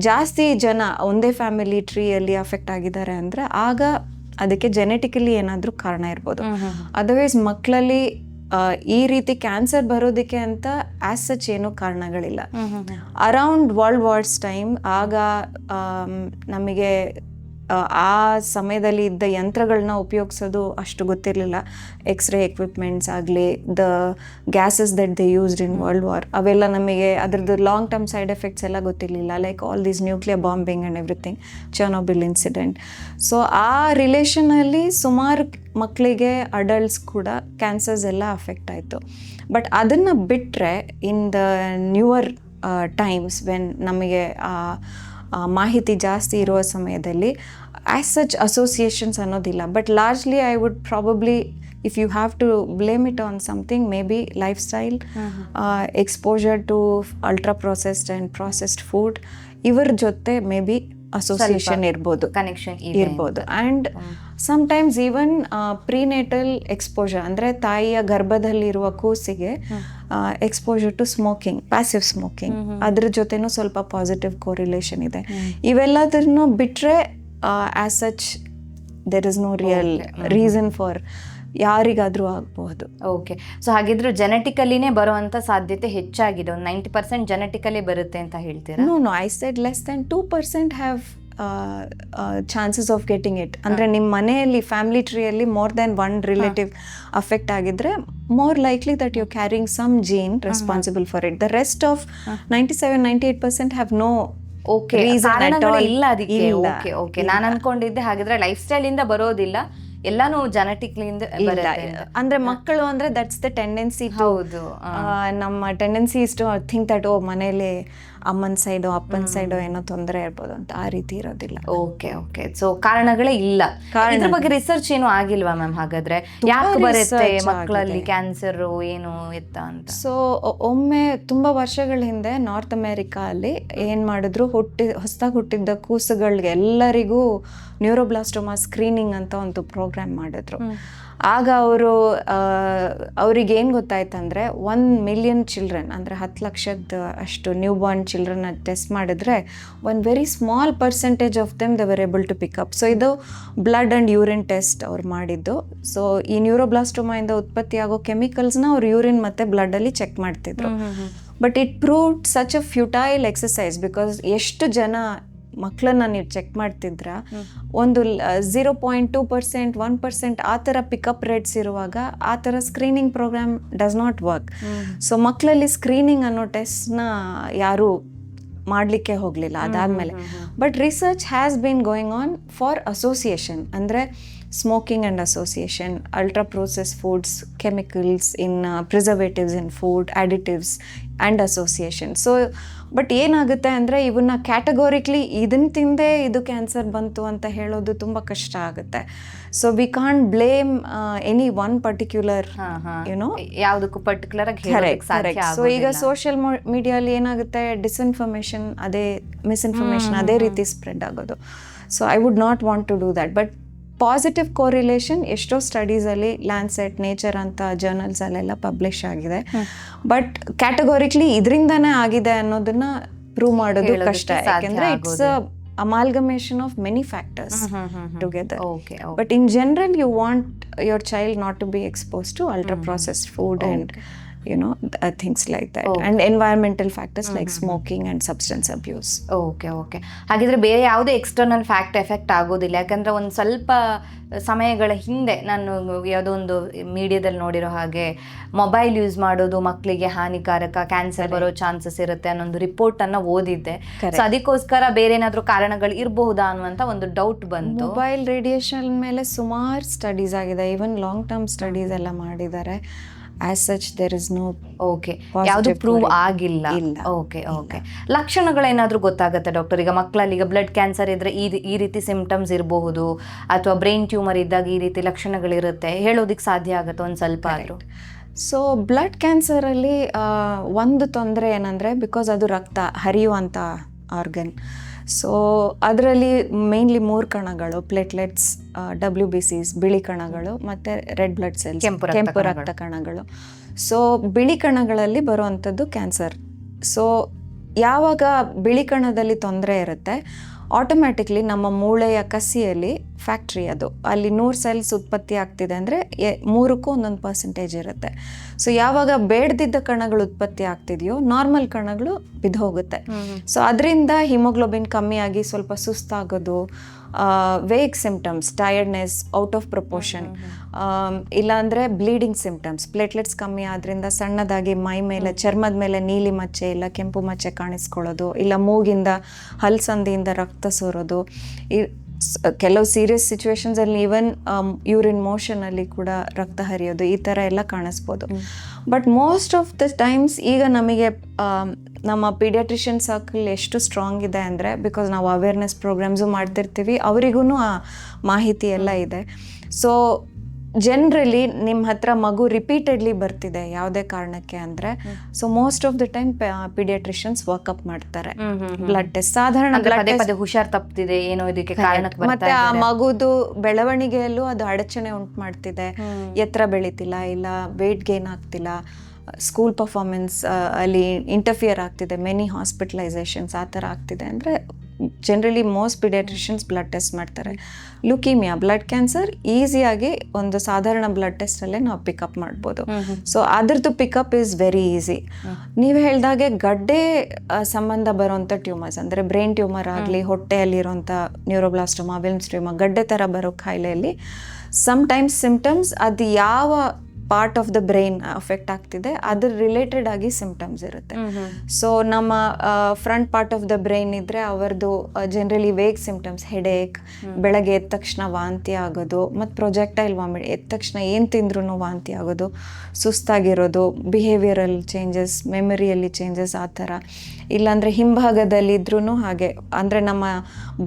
ಜಾಸ್ತಿ ಜನ ಒಂದೇ ಫ್ಯಾಮಿಲಿ ಟ್ರೀಯಲ್ಲಿ ಅಫೆಕ್ಟ್ ಆಗಿದ್ದಾರೆ ಅಂದರೆ ಆಗ ಅದಕ್ಕೆ ಜೆನೆಟಿಕಲಿ ಏನಾದರೂ ಕಾರಣ ಇರ್ಬೋದು. ಅದರ್ವೈಸ್ ಮಕ್ಕಳಲ್ಲಿ ಈ ರೀತಿ ಕ್ಯಾನ್ಸರ್ ಬರೋದಕ್ಕೆ ಅಂತ ಆಸ್ ಸಚ್ ಏನೂ ಕಾರಣಗಳಿಲ್ಲ. ಅರೌಂಡ್ ವರ್ಲ್ಡ್ ವಾರ್ಸ್ ಟೈಮ್ ಆಗ ನಮಗೆ ಆ ಸಮಯದಲ್ಲಿ ಇದ್ದ ಯಂತ್ರಗಳನ್ನ ಉಪಯೋಗಿಸೋದು ಅಷ್ಟು ಗೊತ್ತಿರಲಿಲ್ಲ. ಎಕ್ಸ್ರೇ ಎಕ್ವಿಪ್ಮೆಂಟ್ಸ್ ಆಗಲಿ, the gases that they used in world war, ಅವೆಲ್ಲ ನಮಗೆ ಅದರದ್ದು ಲಾಂಗ್ ಟರ್ಮ್ ಸೈಡ್ ಎಫೆಕ್ಟ್ಸ್ ಎಲ್ಲ ಗೊತ್ತಿರಲಿಲ್ಲ. Like all these nuclear bombing and everything, Chernobyl incident. So ಆ ರಿಲೇಷನಲ್ಲಿ ಸುಮಾರು ಮಕ್ಕಳಿಗೆ, ಅಡಲ್ಟ್ಸ್ ಕೂಡ ಕ್ಯಾನ್ಸರ್ಸ್ ಎಲ್ಲ ಅಫೆಕ್ಟ್ ಆಯಿತು. ಬಟ್ ಅದನ್ನು ಬಿಟ್ಟರೆ in the newer times when ನಮಗೆ ಮಾಹಿತಿ ಜಾಸ್ತಿ ಇರುವ ಸಮಯದಲ್ಲಿ ಆ್ಯಸ್ ಸಚ್ ಅಸೋಸಿಯೇಷನ್ಸ್ ಅನ್ನೋದಿಲ್ಲ. But largely I would probably, if you have to blame it on something, maybe life style, exposure to ultra processed and processed food, ಇವರ ಜೊತೆ maybe association ಇರ್ಬೋದು, connection ಇರ್ಬೋದು. And sometimes even prenatal exposure, ಅಂದರೆ ತಾಯಿಯ ಗರ್ಭದಲ್ಲಿರುವ ಕೂಸಿಗೆ exposure to smoking, passive smoking, ಅದ್ರ ಜೊತೆನೂ ಸ್ವಲ್ಪ ಪಾಸಿಟಿವ್ ಕೋರಿಲೇಷನ್ ಇದೆ. ಇವೆಲ್ಲದನ್ನು ಬಿಟ್ಟರೆ as such there is no real reason for ಯಾರಿಗಾದರೂ ಆಗಬಹುದು. ಓಕೆ. ಸೊ ಹಾಗಿದ್ರೆ ಜೆನೆಟಿಕಲಿನೇ ಬರುವಂಥ ಸಾಧ್ಯತೆ ಹೆಚ್ಚಾಗಿದೆ, ಒಂದು 90% ಜೆನೆಟಿಕಲೇ ಬರುತ್ತೆ ಅಂತ ಹೇಳ್ತೀರಾ? No, I said less than 2% have chances of getting it. ಅಂದರೆ ನಿಮ್ಮ ಮನೆಯಲ್ಲಿ ಫ್ಯಾಮಿಲಿ ಟ್ರೀಯಲ್ಲಿ more than one relative affect ಆಗಿದ್ರೆ more likely that you carrying some gene responsible for it. The rest of 97-98% have no okay, ಇಲ್ಲ ಅದಕ್ಕೆ. Okay okay, ನಾನು ಅನ್ಕೊಂಡಿದ್ದೆ ಹಾಗಿದ್ರೆ ಲೈಫ್ ಸ್ಟೈಲ್ ಇಂದ ಬರೋದಿಲ್ಲ, ಎಲ್ಲಾನು ಜೆನೆಟಿಕ್ಲಿಂದ ಬರುತ್ತೆ. ಅಂದ್ರೆ ಮಕ್ಕಳು ಅಂದ್ರೆ ದಟ್ಸ್ ದ ಟೆಂಡೆನ್ಸಿ. ಹೌದು, ನಮ್ಮ tendency is to think that oh ಮನೇಲಿ ಅಮ್ಮನ ಸೈಡು ಅಪ್ಪನ ಸೈಡು ಏನೋ ತೊಂದರೆ ಇರ್ಬೋದು ಅಂತ. ಆ ರೀತಿ ಇರೋದಿಲ್ಲ. ಓಕೆ ಓಕೆ, ಸೊ ಕಾರಣಗಳೇ ಇಲ್ಲ. ಇದ್ರ ಬಗ್ಗೆ ರಿಸರ್ಚ್ ಏನು ಆಗಿಲ್ವಾ ಮ್ಯಾಮ್? ಹಾಗಾದ್ರೆ ಯಾಕೆ ಬರುತ್ತೆ ಮಕ್ಕಳಲ್ಲಿ ಕ್ಯಾನ್ಸರ್ ಏನು ಎತ್ತ ಅಂತ? ಸೊ ಒಮ್ಮೆ ತುಂಬಾ ವರ್ಷಗಳ ಹಿಂದೆ ನಾರ್ತ್ ಅಮೆರಿಕಾ ಅಲ್ಲಿ ಏನ್ ಮಾಡಿದ್ರು, ಹೊಸದಾಗಿ ಹುಟ್ಟಿದ್ದ ಕೂಸುಗಳಿಗೆ ಎಲ್ಲರಿಗೂ ನ್ಯೂರೋಬ್ಲಾಸ್ಟೋಮಾ ಸ್ಕ್ರೀನಿಂಗ್ ಅಂತ ಒಂದು ಪ್ರೋಗ್ರಾಮ್ ಮಾಡಿದ್ರು. ಆಗ ಅವ್ರಿಗೆ ಏನು ಗೊತ್ತಾಯ್ತಂದ್ರೆ 1 ಮಿಲಿಯನ್ ಚಿಲ್ಡ್ರನ್ ಅಂದರೆ 10 ಲಕ್ಷದ ಅಷ್ಟು ನ್ಯೂ ಬಾರ್ನ್ ಚಿಲ್ಡ್ರನ್ನ ಟೆಸ್ಟ್ ಮಾಡಿದ್ರೆ very small percentage of them they were able to pick up. So ಇದು ಬ್ಲಡ್ ಆ್ಯಂಡ್ ಯೂರಿನ್ ಟೆಸ್ಟ್ ಅವ್ರು ಮಾಡಿದ್ದು. ಸೊ ಈ ನ್ಯೂರೋಬ್ಲಾಸ್ಟೋಮಾಯಿಂದ ಉತ್ಪತ್ತಿಯಾಗೋ ಕೆಮಿಕಲ್ಸ್ನ ಅವ್ರು ಯೂರಿನ್ ಮತ್ತು ಬ್ಲಡ್ಡಲ್ಲಿ ಚೆಕ್ ಮಾಡ್ತಿದ್ರು. But it proved such a futile exercise, because ಎಷ್ಟು ಜನ ಮಕ್ಕಳನ್ನ ನೀವು ಚೆಕ್ ಮಾಡ್ತಿದ್ರ, ಒಂದು 0.2%, 1% ಆ ಥರ ಪಿಕಪ್ ರೇಟ್ಸ್ ಇರುವಾಗ ಆ ಥರ screening programme does not work. So ಮಕ್ಕಳಲ್ಲಿ ಸ್ಕ್ರೀನಿಂಗ್ ಅನ್ನೋ ಟೆಸ್ಟ್ನ ಯಾರೂ ಮಾಡಲಿಕ್ಕೆ ಹೋಗಲಿಲ್ಲ ಅದಾದಮೇಲೆ. But research has been going on for association, ಅಂದರೆ smoking and association, ultra process foods, chemicals in preservatives in food, additives and association. So but ಏನಾಗುತ್ತೆ ಅಂದರೆ ಇವನ್ನ ಕ್ಯಾಟಗೋರಿಕ್ಲಿ ಇದನ್ನ ತಿಂದೇ ಇದು ಕ್ಯಾನ್ಸರ್ ಬಂತು ಅಂತ ಹೇಳೋದು ತುಂಬ ಕಷ್ಟ ಆಗುತ್ತೆ. So we can't blame any one particular you know ಯಾವುದಕ್ಕೂ ಪರ್ಟಿಕ್ಯುಲರ್ ಆಗಿ. ಸೊ ಈಗ ಸೋಷಿಯಲ್ ಮೀಡಿಯಲ್ಲಿ ಏನಾಗುತ್ತೆ, ಡಿಸ್ಇನ್ಫಾರ್ಮೇಷನ್ ಅದೇ ಮಿಸ್ಇನ್ಫಾರ್ಮೇಷನ್ ಅದೇ ರೀತಿ ಸ್ಪ್ರೆಡ್ ಆಗೋದು. So I would not want to do that. But positive correlation ಎಷ್ಟೋ ಸ್ಟಡೀಸಲ್ಲಿ ಲ್ಯಾನ್ಸೆಟ್, ನೇಚರ್ ಅಂತ ಜರ್ನಲ್ಸಲ್ಲೆಲ್ಲ ಪಬ್ಲಿಷ್ ಆಗಿದೆ. ಬಟ್ ಕ್ಯಾಟಗೋರಿಕ್ಲಿ ಇದರಿಂದಾನೇ ಆಗಿದೆ ಅನ್ನೋದನ್ನ ಪ್ರೂವ್ ಮಾಡೋದು ಕಷ್ಟ, ಯಾಕೆಂದ್ರೆ it's amalgamation of many factors together. But in general you want your child not to be expose to ultra processed food and things like that, and environmental factors like smoking and substance abuse. Okay okay, ಹಾಗಿದ್ರೆ ಬೇರೆ ಯಾವುದೇ external effect ಆಗೋದಿಲ್ಲ? ಯಾಕಂದ್ರೆ ಒಂದು ಸ್ವಲ್ಪ ಸಮಯಗಳ ಹಿಂದೆ ನಾನು ಯಾವುದೋ ಒಂದು ಮೀಡಿಯಾದಲ್ಲಿ ನೋಡಿರೋ ಹಾಗೆ ಮೊಬೈಲ್ ಯೂಸ್ ಮಾಡೋದು ಮಕ್ಕಳಿಗೆ ಹಾನಿಕಾರಕ, ಕ್ಯಾನ್ಸರ್ ಬರೋ ಚಾನ್ಸಸ್ ಇರುತ್ತೆ ಅನ್ನೊಂದು ರಿಪೋರ್ಟನ್ನು ಓದಿದ್ದೆ. ಸೊ ಅದಕ್ಕೋಸ್ಕರ ಬೇರೆ ಏನಾದರೂ ಕಾರಣಗಳು ಇರಬಹುದಾ ಅನ್ನುವಂಥ ಒಂದು ಡೌಟ್ ಬಂತು. ಮೊಬೈಲ್ ರೇಡಿಯೇಷನ್ ಮೇಲೆ ಸುಮಾರು ಸ್ಟಡೀಸ್ ಆಗಿದೆ, ಈವನ್ ಲಾಂಗ್ ಟರ್ಮ್ ಸ್ಟಡೀಸ್ ಎಲ್ಲ ಮಾಡಿದ್ದಾರೆ. As such, there is no ಯಾವುದು ಪ್ರೂವ್ ಆಗಿಲ್ಲ. ಓಕೆ ಓಕೆ, ಲಕ್ಷಣಗಳೇನಾದ್ರೂ ಗೊತ್ತಾಗುತ್ತೆ ಡಾಕ್ಟರ್? ಈಗ ಮಕ್ಕಳಲ್ಲಿ ಈಗ ಬ್ಲಡ್ ಕ್ಯಾನ್ಸರ್ ಇದ್ರೆ ಈ ರೀತಿ ಸಿಂಪ್ಟಮ್ಸ್ ಇರಬಹುದು, ಅಥವಾ ಬ್ರೈನ್ ಟ್ಯೂಮರ್ ಇದ್ದಾಗ ಈ ರೀತಿ ಲಕ್ಷಣಗಳಿರುತ್ತೆ, ಹೇಳೋದಿಕ್ಕೆ ಸಾಧ್ಯ ಆಗುತ್ತೆ ಒಂದು ಸ್ವಲ್ಪ ಆದರೂ? ಸೊ ಬ್ಲಡ್ ಕ್ಯಾನ್ಸರಲ್ಲಿ ಒಂದು ತೊಂದರೆ ಏನಂದರೆ, ಬಿಕಾಸ್ ಅದು ರಕ್ತ ಹರಿಯುವಂಥ ಆರ್ಗನ್. ಸೊ ಅದರಲ್ಲಿ ಮೇನ್ಲಿ 3 ಕಣಗಳು, ಪ್ಲೇಟ್ಲೆಟ್ಸ್, WBCs ಬಿಳಿ ಕಣಗಳು, ಮತ್ತು ರೆಡ್ ಬ್ಲಡ್ ಸೆಲ್ಸ್ ಕೆಂಪು ರಕ್ತ ಕಣಗಳು. ಸೊ ಬಿಳಿ ಕಣಗಳಲ್ಲಿ ಬರುವಂಥದ್ದು ಕ್ಯಾನ್ಸರ್. ಸೊ ಯಾವಾಗ ಬಿಳಿ ಕಣದಲ್ಲಿ ತೊಂದರೆ ಇರುತ್ತೆ, ಆಟೋಮ್ಯಾಟಿಕ್ಲಿ ನಮ್ಮ ಮೂಳೆಯ ಕಸಿಯಲ್ಲಿ ಫ್ಯಾಕ್ಟ್ರಿ ಅದು, ಅಲ್ಲಿ 100 ಸೆಲ್ಸ್ ಉತ್ಪತ್ತಿ ಆಗ್ತಿದೆ ಅಂದರೆ 3ಕ್ಕೂ ಒಂದೊಂದು ಪರ್ಸೆಂಟೇಜ್ ಇರುತ್ತೆ. ಸೊ ಯಾವಾಗ ಬೇಡದಿದ್ದ ಕಣಗಳು ಉತ್ಪತ್ತಿ ಆಗ್ತಿದೆಯೋ ನಾರ್ಮಲ್ ಕಣಗಳು ಬಿದ್ದು ಹೋಗುತ್ತೆ. ಸೊ ಅದರಿಂದ ಹಿಮೋಗ್ಲೋಬಿನ್ ಕಮ್ಮಿಯಾಗಿ ಸ್ವಲ್ಪ ಸುಸ್ತಾಗೋದು, vague symptoms, tiredness, out of proportion, ಇಲ್ಲಾಂದರೆ ಬ್ಲೀಡಿಂಗ್ ಸಿಂಪ್ಟಮ್ಸ್, ಪ್ಲೇಟ್ಲೆಟ್ಸ್ ಕಮ್ಮಿ ಆದ್ರಿಂದ ಸಣ್ಣದಾಗಿ ಮೈ ಮೇಲೆ, ಚರ್ಮದ ಮೇಲೆ ನೀಲಿ ಮಚ್ಚೆ ಇಲ್ಲ ಕೆಂಪು ಮಚ್ಚೆ ಕಾಣಿಸ್ಕೊಳ್ಳೋದು, ಇಲ್ಲ ಮೂಗಿಂದ ಹಲ್ಸಂದಿಯಿಂದ ರಕ್ತ ಸೋರೋದು, ಕೆಲವು ಸೀರಿಯಸ್ ಸಿಚುವೇಶನ್ಸಲ್ಲಿ ಈವನ್ ಯೂರಿನ್ ಮೋಷನಲ್ಲಿ ಕೂಡ ರಕ್ತ ಹರಿಯೋದು, ಈ ಥರ ಎಲ್ಲ ಕಾಣಿಸ್ಬೋದು. But most of the times ಈಗ ನಮಗೆ ನಮ್ಮ ಪೀಡಿಯಾಟ್ರಿಷಿಯನ್ ಸರ್ಕಲ್ ಎಷ್ಟು ಸ್ಟ್ರಾಂಗ್ ಇದೆ ಅಂದರೆ, ಬಿಕಾಸ್ ನಾವು ಅವೇರ್ನೆಸ್ ಪ್ರೋಗ್ರಾಮ್ಸು ಮಾಡ್ತಿರ್ತೀವಿ, ಅವರಿಗೂ ಆ ಮಾಹಿತಿ ಎಲ್ಲ ಇದೆ. ಸೊ ಜನರಲಿ ನಿಮ್ಮ ಹತ್ರ ಮಗು ರಿಪೀಟೆಡ್ಲಿ ಬರ್ತಿದೆ ಯಾವುದೇ ಕಾರಣಕ್ಕೆ ಅಂದರೆ, so most of the time paediatricians work up ಮಾಡ್ತಾರೆ, ಬ್ಲಡ್ ಟೆಸ್ಟ್, ಸಾಧಾರಣ ಬ್ಲಡ್ ಟೆಸ್ಟ್, ಹುಷಾರ್ ತಪ್ಪಿದೆ ಏನೋ ಇದಕ್ಕೆ ಕಾರಣ, ಮತ್ತೆ ಆ ಮಗುದು ಬೆಳವಣಿಗೆಯಲ್ಲೂ ಅದು ಅಡಚಣೆ ಉಂಟು ಮಾಡ್ತಿದೆ, ಎತ್ತರ ಬೆಳೀತಿಲ್ಲ, ಇಲ್ಲ ವೇಟ್ ಗೇನ್ ಆಗ್ತಿಲ್ಲ, ಸ್ಕೂಲ್ ಪರ್ಫಾರ್ಮೆನ್ಸ್ ಅಲ್ಲಿ ಇಂಟರ್ಫಿಯರ್ ಆಗ್ತಿದೆ, ಮೆನಿ ಹಾಸ್ಪಿಟಲೈಸೇಷನ್ಸ್ ಆ ಥರ ಆಗ್ತಿದೆ ಅಂದರೆ ಜನರಲಿ ಮೋಸ್ಟ್ ಪಿಡಿಯಾಟ್ರಿಷಿಯನ್ಸ್ ಬ್ಲಡ್ ಟೆಸ್ಟ್ ಮಾಡ್ತಾರೆ. ಲುಕೀಮಿಯಾ ಬ್ಲಡ್ ಕ್ಯಾನ್ಸರ್ ಈಸಿಯಾಗಿ ಒಂದು ಸಾಧಾರಣ ಬ್ಲಡ್ ಟೆಸ್ಟಲ್ಲೇ ನಾವು ಪಿಕಪ್ ಮಾಡ್ಬೋದು. ಸೊ ಅದ್ರದ್ದು ಪಿಕಪ್ ಈಸ್ ವೆರಿ ಈಸಿ. ನೀವು ಹೇಳ್ದಾಗೆ ಗಡ್ಡೆ ಸಂಬಂಧ ಬರುವಂಥ ಟ್ಯೂಮರ್ಸ್ ಅಂದರೆ ಬ್ರೈನ್ ಟ್ಯೂಮರ್ ಆಗಲಿ, ಹೊಟ್ಟೆಯಲ್ಲಿರುವಂಥ ನ್ಯೂರೋಬ್ಲಾಸ್ಟೋಮಾ, ವಿಲ್ಮ್ಸ್ ಟ್ಯೂಮರ್, ಗಡ್ಡೆ ಥರ ಬರೋ ಕಾಯಿಲೆಯಲ್ಲಿ ಸಮ್ಟೈಮ್ಸ್ ಸಿಂಪ್ಟಮ್ಸ್ ಅದು ಯಾವ part of the brain affect ಆಗ್ತಿದೆ ಅದ್ರ ರಿಲೇಟೆಡ್ ಆಗಿ ಸಿಂಪ್ಟಮ್ಸ್ ಇರುತ್ತೆ. ಸೊ ನಮ್ಮ front part of the brain ಇದ್ರೆ ಅವರದು ಜನರಲಿ ವೇಗ್ ಸಿಂಪ್ಟಮ್ಸ್, ಹೆಡೇಕ್, ಬೆಳಗ್ಗೆ ಎದ್ದ ತಕ್ಷಣ ವಾಂತಿ ಆಗೋದು, ಮತ್ತು ಪ್ರೊಜೆಕ್ಟೈಲ್ ವಾಮಿಟ್, ಎದ್ದ ತಕ್ಷಣ ಏನು ತಿಂದ್ರೂ ವಾಂತಿ ಆಗೋದು, ಸುಸ್ತಾಗಿರೋದು, ಬಿಹೇವಿಯರಲ್ ಚೇಂಜಸ್, ಮೆಮರಿಯಲ್ಲಿ ಚೇಂಜಸ್ ಆ ಥರ. ಇಲ್ಲಾಂದರೆ ಹಿಂಭಾಗದಲ್ಲಿ ಇದ್ರೂ ಹಾಗೆ, ಅಂದರೆ ನಮ್ಮ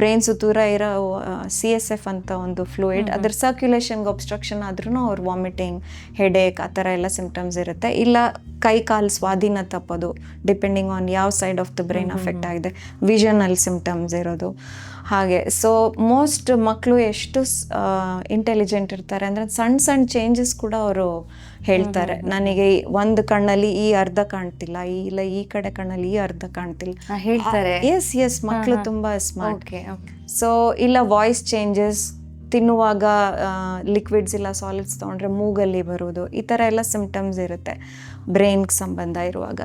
ಬ್ರೈನ್ ಸುತ್ತೂರ ಇರೋ CSF ಅಂತ ಒಂದು ಫ್ಲೂಯಿಡ್, ಅದ್ರ ಸರ್ಕ್ಯುಲೇಷನ್ಗೆ ಒಬ್ಸ್ಟ್ರಕ್ಷನ್ ಆದ್ರೂ ಅವ್ರು ವಾಮಿಟಿಂಗ್, ಹೆಡೇಕ್ ಆ ಥರ ಎಲ್ಲ ಸಿಂಪ್ಟಮ್ಸ್ ಇರುತ್ತೆ. ಇಲ್ಲ ಕೈ ಕಾಲು ಸ್ವಾಧೀನ ತಪ್ಪೋದು, ಡಿಪೆಂಡಿಂಗ್ ಆನ್ ಯಾವ side of the brain affect ಆಗಿದೆ, ವಿಷನಲ್ಲಿ ಸಿಂಪ್ಟಮ್ಸ್ ಇರೋದು ಹಾಗೆ. ಸೊ ಮೋಸ್ಟ್ ಮಕ್ಕಳು ಎಷ್ಟು ಇಂಟೆಲಿಜೆಂಟ್ ಇರ್ತಾರೆ ಅಂದರೆ ಸಣ್ಣ ಸಣ್ಣ ಚೇಂಜಸ್ ಕೂಡ ಅವರು ಹೇಳ್ತಾರೆ. ನನಗೆ ಒಂದು ಕಣ್ಣಲ್ಲಿ ಈ ಅರ್ಧ ಕಾಣ್ತಿಲ್ಲ, ಇಲ್ಲ ಈ ಕಡೆ ಕಣ್ಣಲ್ಲಿ ಈ ಅರ್ಧ ಕಾಣ್ತಿಲ್ಲ ಹೇಳ್ತಾರೆ. ಎಸ್ ಮಕ್ಕಳು ತುಂಬ ಸ್ಮಾರ್ಟ್. ಸೊ ಇಲ್ಲ ವಾಯ್ಸ್ ಚೇಂಜಸ್, ತಿನ್ನುವಾಗ ಲಿಕ್ವಿಡ್ಸ್ ಇಲ್ಲ ಸಾಲಿಡ್ಸ್ ತೊಗೊಂಡ್ರೆ ಮೂಗಲ್ಲಿ ಬರೋದು, ಈ ಥರ ಎಲ್ಲ ಸಿಂಪ್ಟಮ್ಸ್ ಇರುತ್ತೆ ಬ್ರೈನ್ಗೆ ಸಂಬಂಧ ಇರುವಾಗ.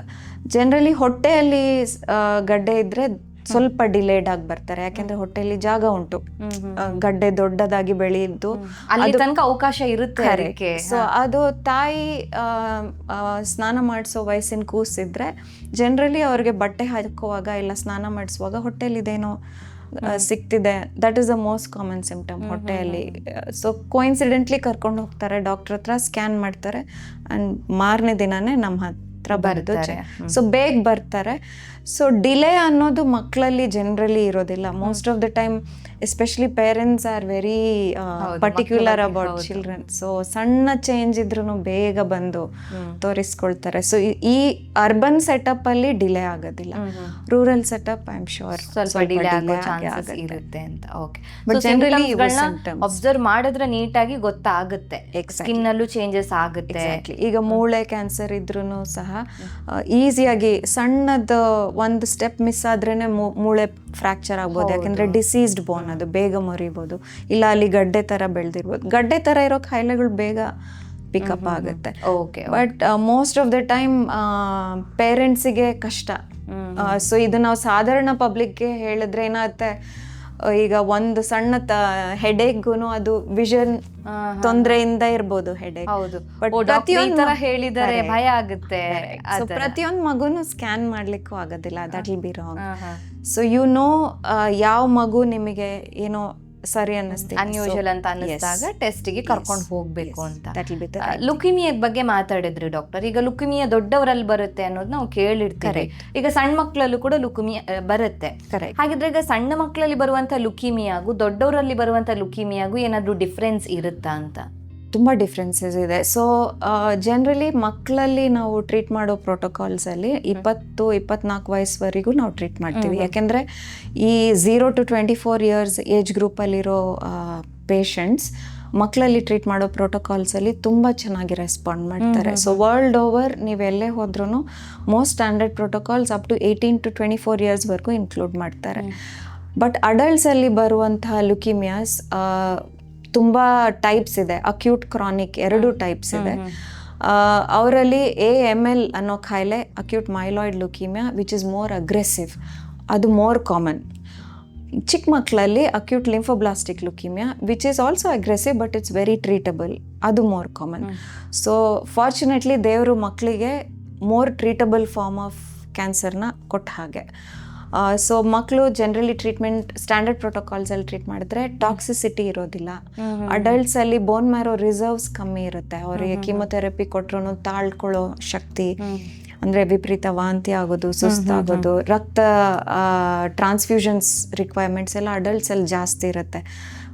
ಜನರಲಿ ಹೊಟ್ಟೆಯಲ್ಲಿ ಗಡ್ಡೆ ಇದ್ದರೆ ಸ್ವಲ್ಪ ಡಿಲೇಡ್ ಆಗಿ ಬರ್ತಾರೆ, ಯಾಕೆಂದ್ರೆ ಹೊಟ್ಟೆಯಲ್ಲಿ ಜಾಗ ಉಂಟು, ಗಡ್ಡೆ ದೊಡ್ಡದಾಗಿ ಬೆಳೆಯಿದ್ದು ಅಲ್ಲಿ ತನಕ ಅವಕಾಶ ಇರುತ್ತೆ. ಸೊ ಅದು ತಾಯಿ ಸ್ನಾನ ಮಾಡಿಸೋ ವಯಸ್ಸಿನ ಕೂಸಿದ್ರೆ ಜನರಲಿ ಅವ್ರಿಗೆ ಬಟ್ಟೆ ಹಾಕುವಾಗ ಇಲ್ಲ ಸ್ನಾನ ಮಾಡಿಸುವಾಗ ಹೊಟ್ಟೆಯಲ್ಲಿ ಇದೇನೋ ಸಿಗ್ತಿದೆ, that is the most common symptom ಹೊಟ್ಟೆಯಲ್ಲಿ. ಸೊ ಕೋಇನ್ಸಿಡೆಂಟ್ಲಿ ಕರ್ಕೊಂಡು ಹೋಗ್ತಾರೆ ಡಾಕ್ಟರ್ ಹತ್ರ, ಸ್ಕ್ಯಾನ್ ಮಾಡ್ತಾರೆ ಆ್ಯಂಡ್ ಮಾರನೇ ದಿನನೇ ನಮ್ಮ ಹತ್ರ ಬರೆದು. ಸೊ ಬೇಗ ಬರ್ತಾರೆ. ಸೊ ಡಿಲೇ ಅನ್ನೋದು ಮಕ್ಕಳಲ್ಲಿ ಜನರಲಿ ಇರೋದಿಲ್ಲ. Most of the time especially parents are very particular about children. So ಸಣ್ಣ ಚೇಂಜ್ ಇದ್ರೂ ಬೇಗ ಬಂದು ತೋರಿಸ್ಕೊಳ್ತಾರೆ. ಸೊ ಈ ಅರ್ಬನ್ ಸೆಟಪ್ ಅಲ್ಲಿ ಡಿಲೇ ಆಗೋದಿಲ್ಲ. Rural setup I am sure ಸ್ವಲ್ಪ ಡಿಲೇ ಆಗೋ ಚಾನ್ಸಸ್ ಇರುತ್ತೆ ಅಂತ. ಓಕೆ, ಬಟ್ ಜನರಲಿ ಅಬ್ಸರ್ವ್ ಮಾಡಿದ್ರೆ ನೀಟಾಗಿ ಗೊತ್ತಾಗುತ್ತೆ, ಸ್ಕಿನ್ ಅಲ್ಲೂ ಚೇಂಜಸ್ ಆಗುತ್ತೆ. ಈಗ ಮೂಳೆ ಕ್ಯಾನ್ಸರ್ ಇದ್ರೂ ಸಹ ಈಸಿಯಾಗಿ ಸಣ್ಣದ ಒಂದು ಸ್ಟೆಪ್ ಮಿಸ್ ಆದ್ರೇನೆ ಮೂಳೆ ಫ್ರಾಕ್ಚರ್ ಆಗ್ಬೋದು, ಯಾಕಂದ್ರೆ ಡಿಸೀಸ್ಡ್ ಬೋನ್, ಅದು ಬೇಗ ಮುರಿಬೋದು. ಇಲ್ಲ ಅಲ್ಲಿ ಗಡ್ಡೆ ತರ ಬೆಳೆದಿರ್ಬೋದು. ಗಡ್ಡೆ ತರ ಇರೋ ಕಾಯಿಲೆಗಳು ಬೇಗ ಪಿಕಪ್ ಆಗುತ್ತೆ. But most of the time ಪೇರೆಂಟ್ಸಿಗೆ ಕಷ್ಟ. ಸೊ ಇದು ನಾವು ಸಾಧಾರಣ ಪಬ್ಲಿಕ್ಗೆ ಹೇಳಿದ್ರೆ ಏನಾಗುತ್ತೆ, ಈಗ ಒಂದು ಸಣ್ಣ ಹೆಡೇಕ್ಗೂ ಅದು ವಿಷನ್ ತೊಂದರೆಯಿಂದ ಇರ್ಬೋದು ಹೆಡೇಕ್. ಬಟ್ ಪ್ರತಿಯೊಂದು ಹೇಳಿದರೆ ಭಯ ಆಗುತ್ತೆ. ಪ್ರತಿಯೊಂದು ಮಗುನು ಸ್ಕ್ಯಾನ್ ಮಾಡ್ಲಿಕ್ಕೂ ಆಗೋದಿಲ್ಲ, that will B wrong. So ಯಾವ ಮಗು ನಿಮಗೆ ಏನೋ ಸರಿ ಅನ್ನಿಸ್ತೀವಿ, ಅನ್ಯೂಶುವಲ್ ಅಂತ ಅನ್ನಿಸ್ದಾಗ ಟೆಸ್ಟಿಗೆ ಕರ್ಕೊಂಡು ಹೋಗ್ಬೇಕು ಅಂತ. ಲುಕಿಮಿಯಾ ಬಗ್ಗೆ ಮಾತಾಡಿದ್ರಿ ಡಾಕ್ಟರ್. ಈಗ ಲುಕಿಮಿಯಾ ದೊಡ್ಡವರಲ್ಲಿ ಬರುತ್ತೆ ಅನ್ನೋದು ನಾವು ಕೇಳಿರ್ತೀವಿ. ಈಗ ಸಣ್ಣ ಮಕ್ಕಳಲ್ಲೂ ಕೂಡ ಲುಕಿಮಿಯಾ ಬರುತ್ತೆ. ಹಾಗಿದ್ರೆ ಈಗ ಸಣ್ಣ ಮಕ್ಕಳಲ್ಲಿ ಬರುವಂತ ಲುಕಿಮಿಯಾಗೂ ದೊಡ್ಡವರಲ್ಲಿ ಬರುವಂತ ಲುಕಿಮಿಯಾಗೂ ಏನಾದ್ರೂ ಡಿಫ್ರೆನ್ಸ್ ಇರುತ್ತಾ ಅಂತ? ತುಂಬ ಡಿಫ್ರೆನ್ಸಸ್ ಇದೆ. ಸೊ ಜನರಲಿ ಮಕ್ಕಳಲ್ಲಿ ನಾವು ಟ್ರೀಟ್ ಮಾಡೋ ಪ್ರೋಟೋಕಾಲ್ಸಲ್ಲಿ 20-24 ವಯಸ್ಸುವರೆಗೂ ನಾವು ಟ್ರೀಟ್ ಮಾಡ್ತೀವಿ. ಯಾಕೆಂದರೆ ಈ 0 to 24 ಇಯರ್ಸ್ ಏಜ್ ಗ್ರೂಪಲ್ಲಿರೋ ಪೇಷಂಟ್ಸ್ ಮಕ್ಕಳಲ್ಲಿ ಟ್ರೀಟ್ ಮಾಡೋ ಪ್ರೋಟೋಕಾಲ್ಸಲ್ಲಿ ತುಂಬ ಚೆನ್ನಾಗಿ ರೆಸ್ಪಾಂಡ್ ಮಾಡ್ತಾರೆ. ಸೊ ವರ್ಲ್ಡ್ ಓವರ್ ನೀವೆಲ್ಲೇ ಹೋದ್ರೂ most standard protocols up to 18 to 24 ಇಯರ್ಸ್ವರೆಗೂ ಇನ್ಕ್ಲೂಡ್ ಮಾಡ್ತಾರೆ. ಬಟ್ ಅಡಲ್ಟ್ಸಲ್ಲಿ ಬರುವಂತಹ ಲುಕಿಮಿಯಾಸ್ ತುಂಬ ಟೈಪ್ಸ್ ಇದೆ, ಅಕ್ಯೂಟ್ ಕ್ರಾನಿಕ್ ಎರಡು ಟೈಪ್ಸ್ ಇದೆ. ಅವರಲ್ಲಿ AML ಅನ್ನೋ ಕಾಯಿಲೆ, acute myeloid leukaemia, which is more aggressive, ಅದು ಮೋರ್ ಕಾಮನ್. ಚಿಕ್ಕ ಮಕ್ಕಳಲ್ಲಿ acute lymphoblastic leukaemia, which is also aggressive but it's very treatable, ಅದು ಮೋರ್ ಕಾಮನ್. ಸೊ ಫಾರ್ಚುನೇಟ್ಲಿ ದೇವರು ಮಕ್ಕಳಿಗೆ ಮೋರ್ ಟ್ರೀಟಬಲ್ ಫಾರ್ಮ್ ಆಫ್ ಕ್ಯಾನ್ಸರ್ನ ಕೊಟ್ಟ ಹಾಗೆ. ಸೊ ಮಕ್ಕಳು ಜನರಲಿ ಟ್ರೀಟ್ಮೆಂಟ್ ಸ್ಟ್ಯಾಂಡರ್ಡ್ ಪ್ರೋಟೋಕಾಲ್ಸಲ್ಲಿ ಟ್ರೀಟ್ ಮಾಡಿದ್ರೆ ಟಾಕ್ಸಿಸಿಟಿ ಇರೋದಿಲ್ಲ. ಅಡಲ್ಟ್ಸಲ್ಲಿ ಬೋನ್ ಮ್ಯಾರೋ ರಿಸರ್ವ್ಸ್ ಕಮ್ಮಿ ಇರುತ್ತೆ, ಅವರಿಗೆ ಕೀಮೊಥೆರಪಿ ಕೊಟ್ಟರು ತಾಳ್ಕೊಳ್ಳೋ ಶಕ್ತಿ, ಅಂದರೆ ವಿಪರೀತ ವಾಂತಿ ಆಗೋದು, ಸುಸ್ತಾಗೋದು, ರಕ್ತ ಟ್ರಾನ್ಸ್ಫ್ಯೂಷನ್ಸ್ ರಿಕ್ವೈರ್ಮೆಂಟ್ಸ್ ಎಲ್ಲ ಅಡಲ್ಟ್ಸಲ್ಲಿ ಜಾಸ್ತಿ ಇರುತ್ತೆ.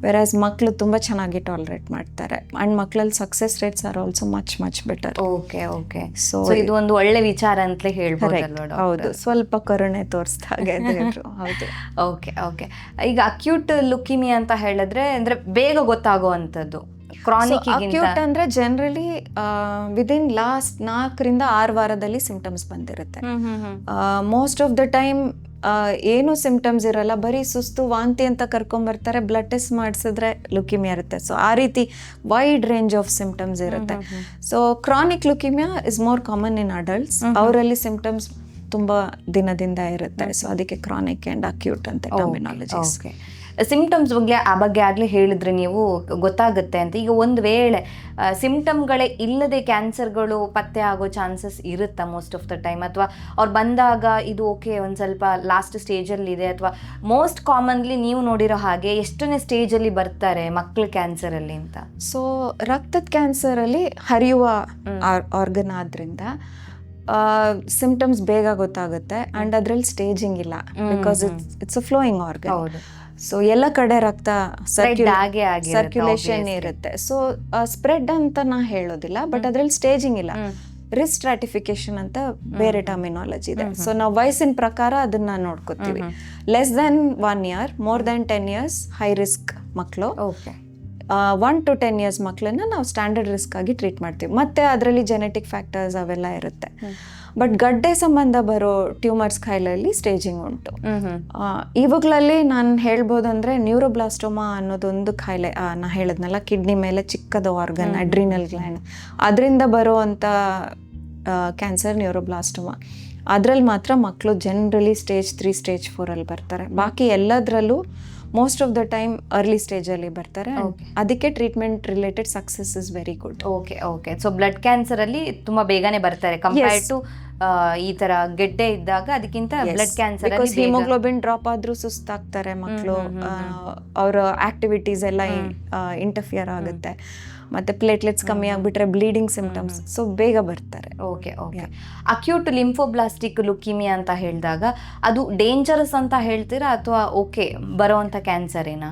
ವೆರಾಸ್ ಮಕ್ಕಳು ತುಂಬ ಚೆನ್ನಾಗಿ ಟಾಲರೇಟ್ ಮಾಡ್ತಾರೆ ಆ್ಯಂಡ್ ಮಕ್ಕಳಲ್ಲಿ success rates are also much better. Okay. So ಇದು ಒಂದು ಒಳ್ಳೆ ವಿಚಾರ ಅಂತಲೇ ಹೇಳ್ಬೋದು. ಹೌದು, ಸ್ವಲ್ಪ ಕರುಣೆ ತೋರಿಸ್ದಾಗೆ ದೇವರು. ಹೌದು. ಓಕೆ. ಈಗ ಅಕ್ಯೂಟ್ ಲುಕಿಮಿಯಾ ಅಂತ ಹೇಳಿದ್ರೆ ಅಂದ್ರೆ ಬೇಗ ಗೊತ್ತಾಗುವಂಥದ್ದು. ಅಕ್ಯೂಟ್ ಅಂದ್ರೆ ಜನರಲಿ ವಿದಿನ್ ಲಾಸ್ಟ್ 4 ರಿಂದ 6 ವಾರದಲ್ಲಿ ಸಿಂಪ್ಟಮ್ಸ್ ಬಂದಿರುತ್ತೆ. ಮೋಸ್ಟ್ ಆಫ್ ದ ಟೈಮ್ ಏನು ಸಿಂಪ್ಟಮ್ಸ್ ಇರಲ್ಲ, ಬರೀ ಸುಸ್ತು ವಾಂತಿ ಅಂತ ಕರ್ಕೊಂಬರ್ತಾರೆ, ಬ್ಲಡ್ ಟೆಸ್ಟ್ ಮಾಡಿಸಿದ್ರೆ ಲುಕಿಮಿಯಾ ಇರುತ್ತೆ. ಸೊ ಆ ರೀತಿ ವೈಡ್ ರೇಂಜ್ ಆಫ್ ಸಿಂಪ್ಟಮ್ಸ್ ಇರುತ್ತೆ. So chronic leukaemia is more common in adults. ಅವರಲ್ಲಿ ಸಿಂಪ್ಟಮ್ಸ್ ತುಂಬಾ ದಿನದಿಂದ ಇರುತ್ತೆ. ಸೊ ಅದಕ್ಕೆ ಕ್ರಾನಿಕ್ ಅಂಡ್ ಅಕ್ಯೂಟ್ ಅಂತ ಟರ್ಮಿನಾಲಜೀಸ್. ಸಿಂಪ್ಟಮ್ಸ್ ಬಗ್ಗೆ ಆಗಲೇ ಹೇಳಿದ್ರೆ ನೀವು ಗೊತ್ತಾಗುತ್ತೆ ಅಂತ. ಈಗ ಒಂದು ವೇಳೆ ಸಿಂಪ್ಟಮ್ಗಳೇ ಇಲ್ಲದೆ ಕ್ಯಾನ್ಸರ್ಗಳು ಪತ್ತೆ ಆಗೋ ಚಾನ್ಸಸ್ ಇರುತ್ತಾ ಮೋಸ್ಟ್ ಆಫ್ ದ ಟೈಮ್, ಅಥವಾ ಅವ್ರು ಬಂದಾಗ ಇದು ಓಕೆ ಒಂದು ಸ್ವಲ್ಪ ಲಾಸ್ಟ್ ಸ್ಟೇಜಲ್ಲಿದೆ, ಅಥವಾ ಮೋಸ್ಟ್ ಕಾಮನ್ಲಿ ನೀವು ನೋಡಿರೋ ಹಾಗೆ ಎಷ್ಟನೇ ಸ್ಟೇಜಲ್ಲಿ ಬರ್ತಾರೆ ಮಕ್ಕಳು ಕ್ಯಾನ್ಸರಲ್ಲಿ ಅಂತ? ಸೊ ರಕ್ತದ ಕ್ಯಾನ್ಸರಲ್ಲಿ ಹರಿಯುವ ಆರ್ಗನ್ ಆದ್ರಿಂದ ಸಿಂಪ್ಟಮ್ಸ್ ಬೇಗ ಗೊತ್ತಾಗುತ್ತೆ ಅಂಡ್ ಅದ್ರಲ್ಲಿ ಸ್ಟೇಜಿಂಗ್ ಇಲ್ಲ, because it's a flowing organ. So ಎಲ್ಲ ಕಡೆ ರಕ್ತ ಸರ್ಕ್ಯುಲೇಷನ್ ಇರುತ್ತೆ. ಸೊ ಸ್ಪ್ರೆಡ್ ಅಂತ ನಾ ಹೇಳೋದಿಲ್ಲ, ಬಟ್ ಅದ್ರಲ್ಲಿ ಸ್ಟೇಜಿಂಗ್ ಇಲ್ಲ. ರಿಸ್ಕ್ ಸ್ಟ್ರಾಟಿಫಿಕೇಶನ್ ಅಂತ ಬೇರೆ ಟರ್ಮಿನಾಲಜಿ ಇದೆ. ಸೊ ನಾವು ವಯಸ್ಸಿನ ಪ್ರಕಾರ ಅದನ್ನ ನೋಡ್ಕೋತೀವಿ. Less than 1 year, more than 10 years high risk ಮಕ್ಕಳು, 1 to 10 years ಮಕ್ಕಳನ್ನ ನಾವು ಸ್ಟ್ಯಾಂಡರ್ಡ್ ರಿಸ್ಕ್ ಆಗಿ ಟ್ರೀಟ್ ಮಾಡ್ತೀವಿ. ಮತ್ತೆ ಅದರಲ್ಲಿ ಜೆನೆಟಿಕ್ ಫ್ಯಾಕ್ಟರ್ಸ್ ಅವೆಲ್ಲ ಇರುತ್ತೆ. ಬಟ್ ಗಡ್ಡೆ ಸಂಬಂಧ ಬರೋ ಟ್ಯೂಮರ್ಸ್ ಕಾಯಿಲೆಯಲ್ಲಿ ಸ್ಟೇಜಿಂಗ್ ಉಂಟು. ಇವುಗಳಲ್ಲಿ ನಾನು ಹೇಳ್ಬೋದಂದ್ರೆ ನ್ಯೂರೋಬ್ಲಾಸ್ಟೋಮಾ ಅನ್ನೋದೊಂದು ಕಾಯಿಲೆ, ನಾ ಹೇಳಿದ್ನಲ್ಲ ಕಿಡ್ನಿ ಮೇಲೆ ಚಿಕ್ಕದ ಆರ್ಗನ್ ಅಡ್ರಿನಲ್ ಗ್ಲ್ಯಾಂಡ್, ಅದರಿಂದ ಬರುವಂಥ ಕ್ಯಾನ್ಸರ್ ನ್ಯೂರೋಬ್ಲಾಸ್ಟೋಮಾ. ಅದರಲ್ಲಿ ಮಾತ್ರ ಮಕ್ಕಳು ಜನರಲಿ ಸ್ಟೇಜ್ 3 ಸ್ಟೇಜ್ 4 ಅಲ್ಲಿ ಬರ್ತಾರೆ. ಬಾಕಿ ಎಲ್ಲದರಲ್ಲೂ most of the time early ಸ್ಟೇಜಲ್ಲಿ ಬರ್ತಾರೆ. ಅದಕ್ಕೆ treatment related success is very good. Okay. So blood cancer ಅಲ್ಲಿ ತುಂಬಾ ಬೇಗನೆ ಬರ್ತಾರೆ ಕಂಪೇರ್ ಟು ಈ ತರ ಗೆಡ್ಡೆ ಇದ್ದಾಗ, ಅದಕ್ಕಿಂತ ಬ್ಲಡ್ ಕ್ಯಾನ್ಸರ್ ಹಿಮೋಗ್ಲೋಬಿನ್ ಡ್ರಾಪ್ ಆದ್ರೂ ಸುಸ್ತಾಗ್ತಾರೆ ಮಕ್ಕಳು, ಅವರ ಆಕ್ಟಿವಿಟೀಸ್ ಎಲ್ಲ ಇಂಟರ್ಫಿಯರ್ ಆಗುತ್ತೆ, ಮತ್ತೆ ಪ್ಲೇಟ್ಲೆಟ್ಸ್ ಕಮ್ಮಿ ಆಗ್ಬಿಟ್ರೆ ಬ್ಲೀಡಿಂಗ್ ಸಿಂಪ್ಟಮ್ಸ್, ಸೊ ಬೇಗ ಬರ್ತಾರೆ. ಓಕೆ. ಅಕ್ಯೂಟ್ ಲಿಂಫೋಬ್ಲಾಸ್ಟಿಕ್ ಲುಕಿಮಿಯಾ ಅಂತ ಹೇಳಿದಾಗ ಅದು ಡೇಂಜರಸ್ ಅಂತ ಹೇಳ್ತೀರಾ ಅಥವಾ ಓಕೆ ಬರೋವಂಥ ಕ್ಯಾನ್ಸರ್ ಏನಾ?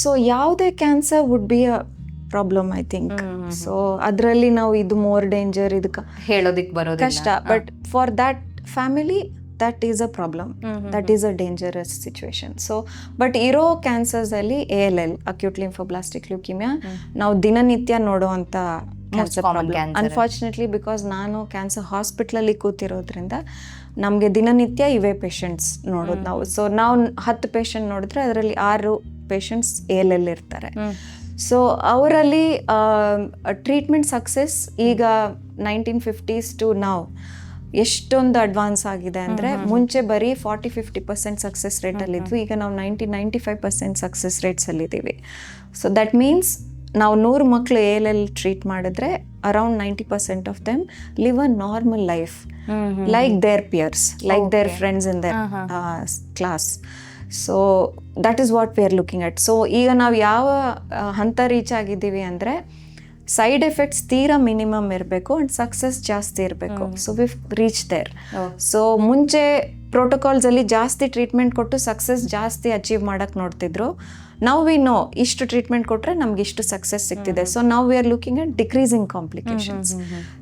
ಸೊ ಯಾವುದೇ cancer would be a problem I think. So ಅದರಲ್ಲಿ ನಾವು ಇದು ಮೋರ್ ಡೇಂಜರ್ ಇದಕ್ಕೆ ಹೇಳೋದಿಕ್ಕೆ ಬರೋದು ಕಷ್ಟ, but for that family that is a problem, that is a dangerous situation. So but ಇರೋ ಕ್ಯಾನ್ಸರ್ಸ್ ಅಲ್ಲಿ ALL, acute lymphoblastic leukemia, ನಾವು ದಿನನಿತ್ಯ ನೋಡುವಂತ ಕ್ಯಾನ್ಸರ್ ಪ್ರಾಬ್ಲಮ್. ಅನ್ಫಾರ್ಚುನೇಟ್ಲಿ ಬಿಕಾಸ್ ನಾನು ಕ್ಯಾನ್ಸರ್ ಹಾಸ್ಪಿಟಲಲ್ಲಿ ಕೂತಿರೋದ್ರಿಂದ ನಮಗೆ ದಿನನಿತ್ಯ ಇವೇ ಪೇಷಂಟ್ಸ್ ನೋಡೋದು ನಾವು. ಸೊ ನಾವು 10 ಪೇಷಂಟ್ ನೋಡಿದ್ರೆ ಅದರಲ್ಲಿ 6 ಪೇಷಂಟ್ಸ್ ALL ಇರ್ತಾರೆ. ಸೊ ಅವರಲ್ಲಿ ಟ್ರೀಟ್ಮೆಂಟ್ ಸಕ್ಸಸ್ ಈಗ 1950s ಟು ನಾವು ಎಷ್ಟೊಂದು ಅಡ್ವಾನ್ಸ್ ಆಗಿದೆ ಅಂದರೆ, ಮುಂಚೆ ಬರೀ 40-50% ಸಕ್ಸಸ್ ರೇಟಲ್ಲಿ ಇದ್ವಿ, ಈಗ ನಾವು 90-95% ಸಕ್ಸಸ್ ರೇಟ್ಸಲ್ಲಿದ್ದೀವಿ. ಸೊ ದಟ್ ಮೀನ್ಸ್ ನಾವು 100 ಮಕ್ಕಳು ALL ಟ್ರೀಟ್ ಮಾಡಿದ್ರೆ around 90% of them live a normal life like their peers, like their friends in their class. So that is what we are looking at. So ಈಗ ನಾವು ಯಾವ ಹಂತ reach ಆಗಿದ್ದೀವಿ ಅಂದರೆ, side effects ತೀರಾ ಮಿನಿಮಮ್ ಇರಬೇಕು and success ಜಾಸ್ತಿ ಇರಬೇಕು. So we reach there. So ಮುಂಚೆ ಪ್ರೋಟೋಕಾಲ್ಸ್ ಅಲ್ಲಿ ಜಾಸ್ತಿ ಟ್ರೀಟ್ಮೆಂಟ್ ಕೊಟ್ಟು ಸಕ್ಸಸ್ ಜಾಸ್ತಿ ಅಚೀವ್ ಮಾಡಕ್ ನೋಡ್ತಿದ್ರು. ನಾವು ವಿ ನೋ ಇಷ್ಟು ಟ್ರೀಟ್ಮೆಂಟ್ ಕೊಟ್ರೆ ನಮ್ಗೆ ಇಷ್ಟು ಸಕ್ಸಸ್ ಸಿಗ್ತಿದೆ. ಸೊ ನಾವು we are looking at decreasing complications.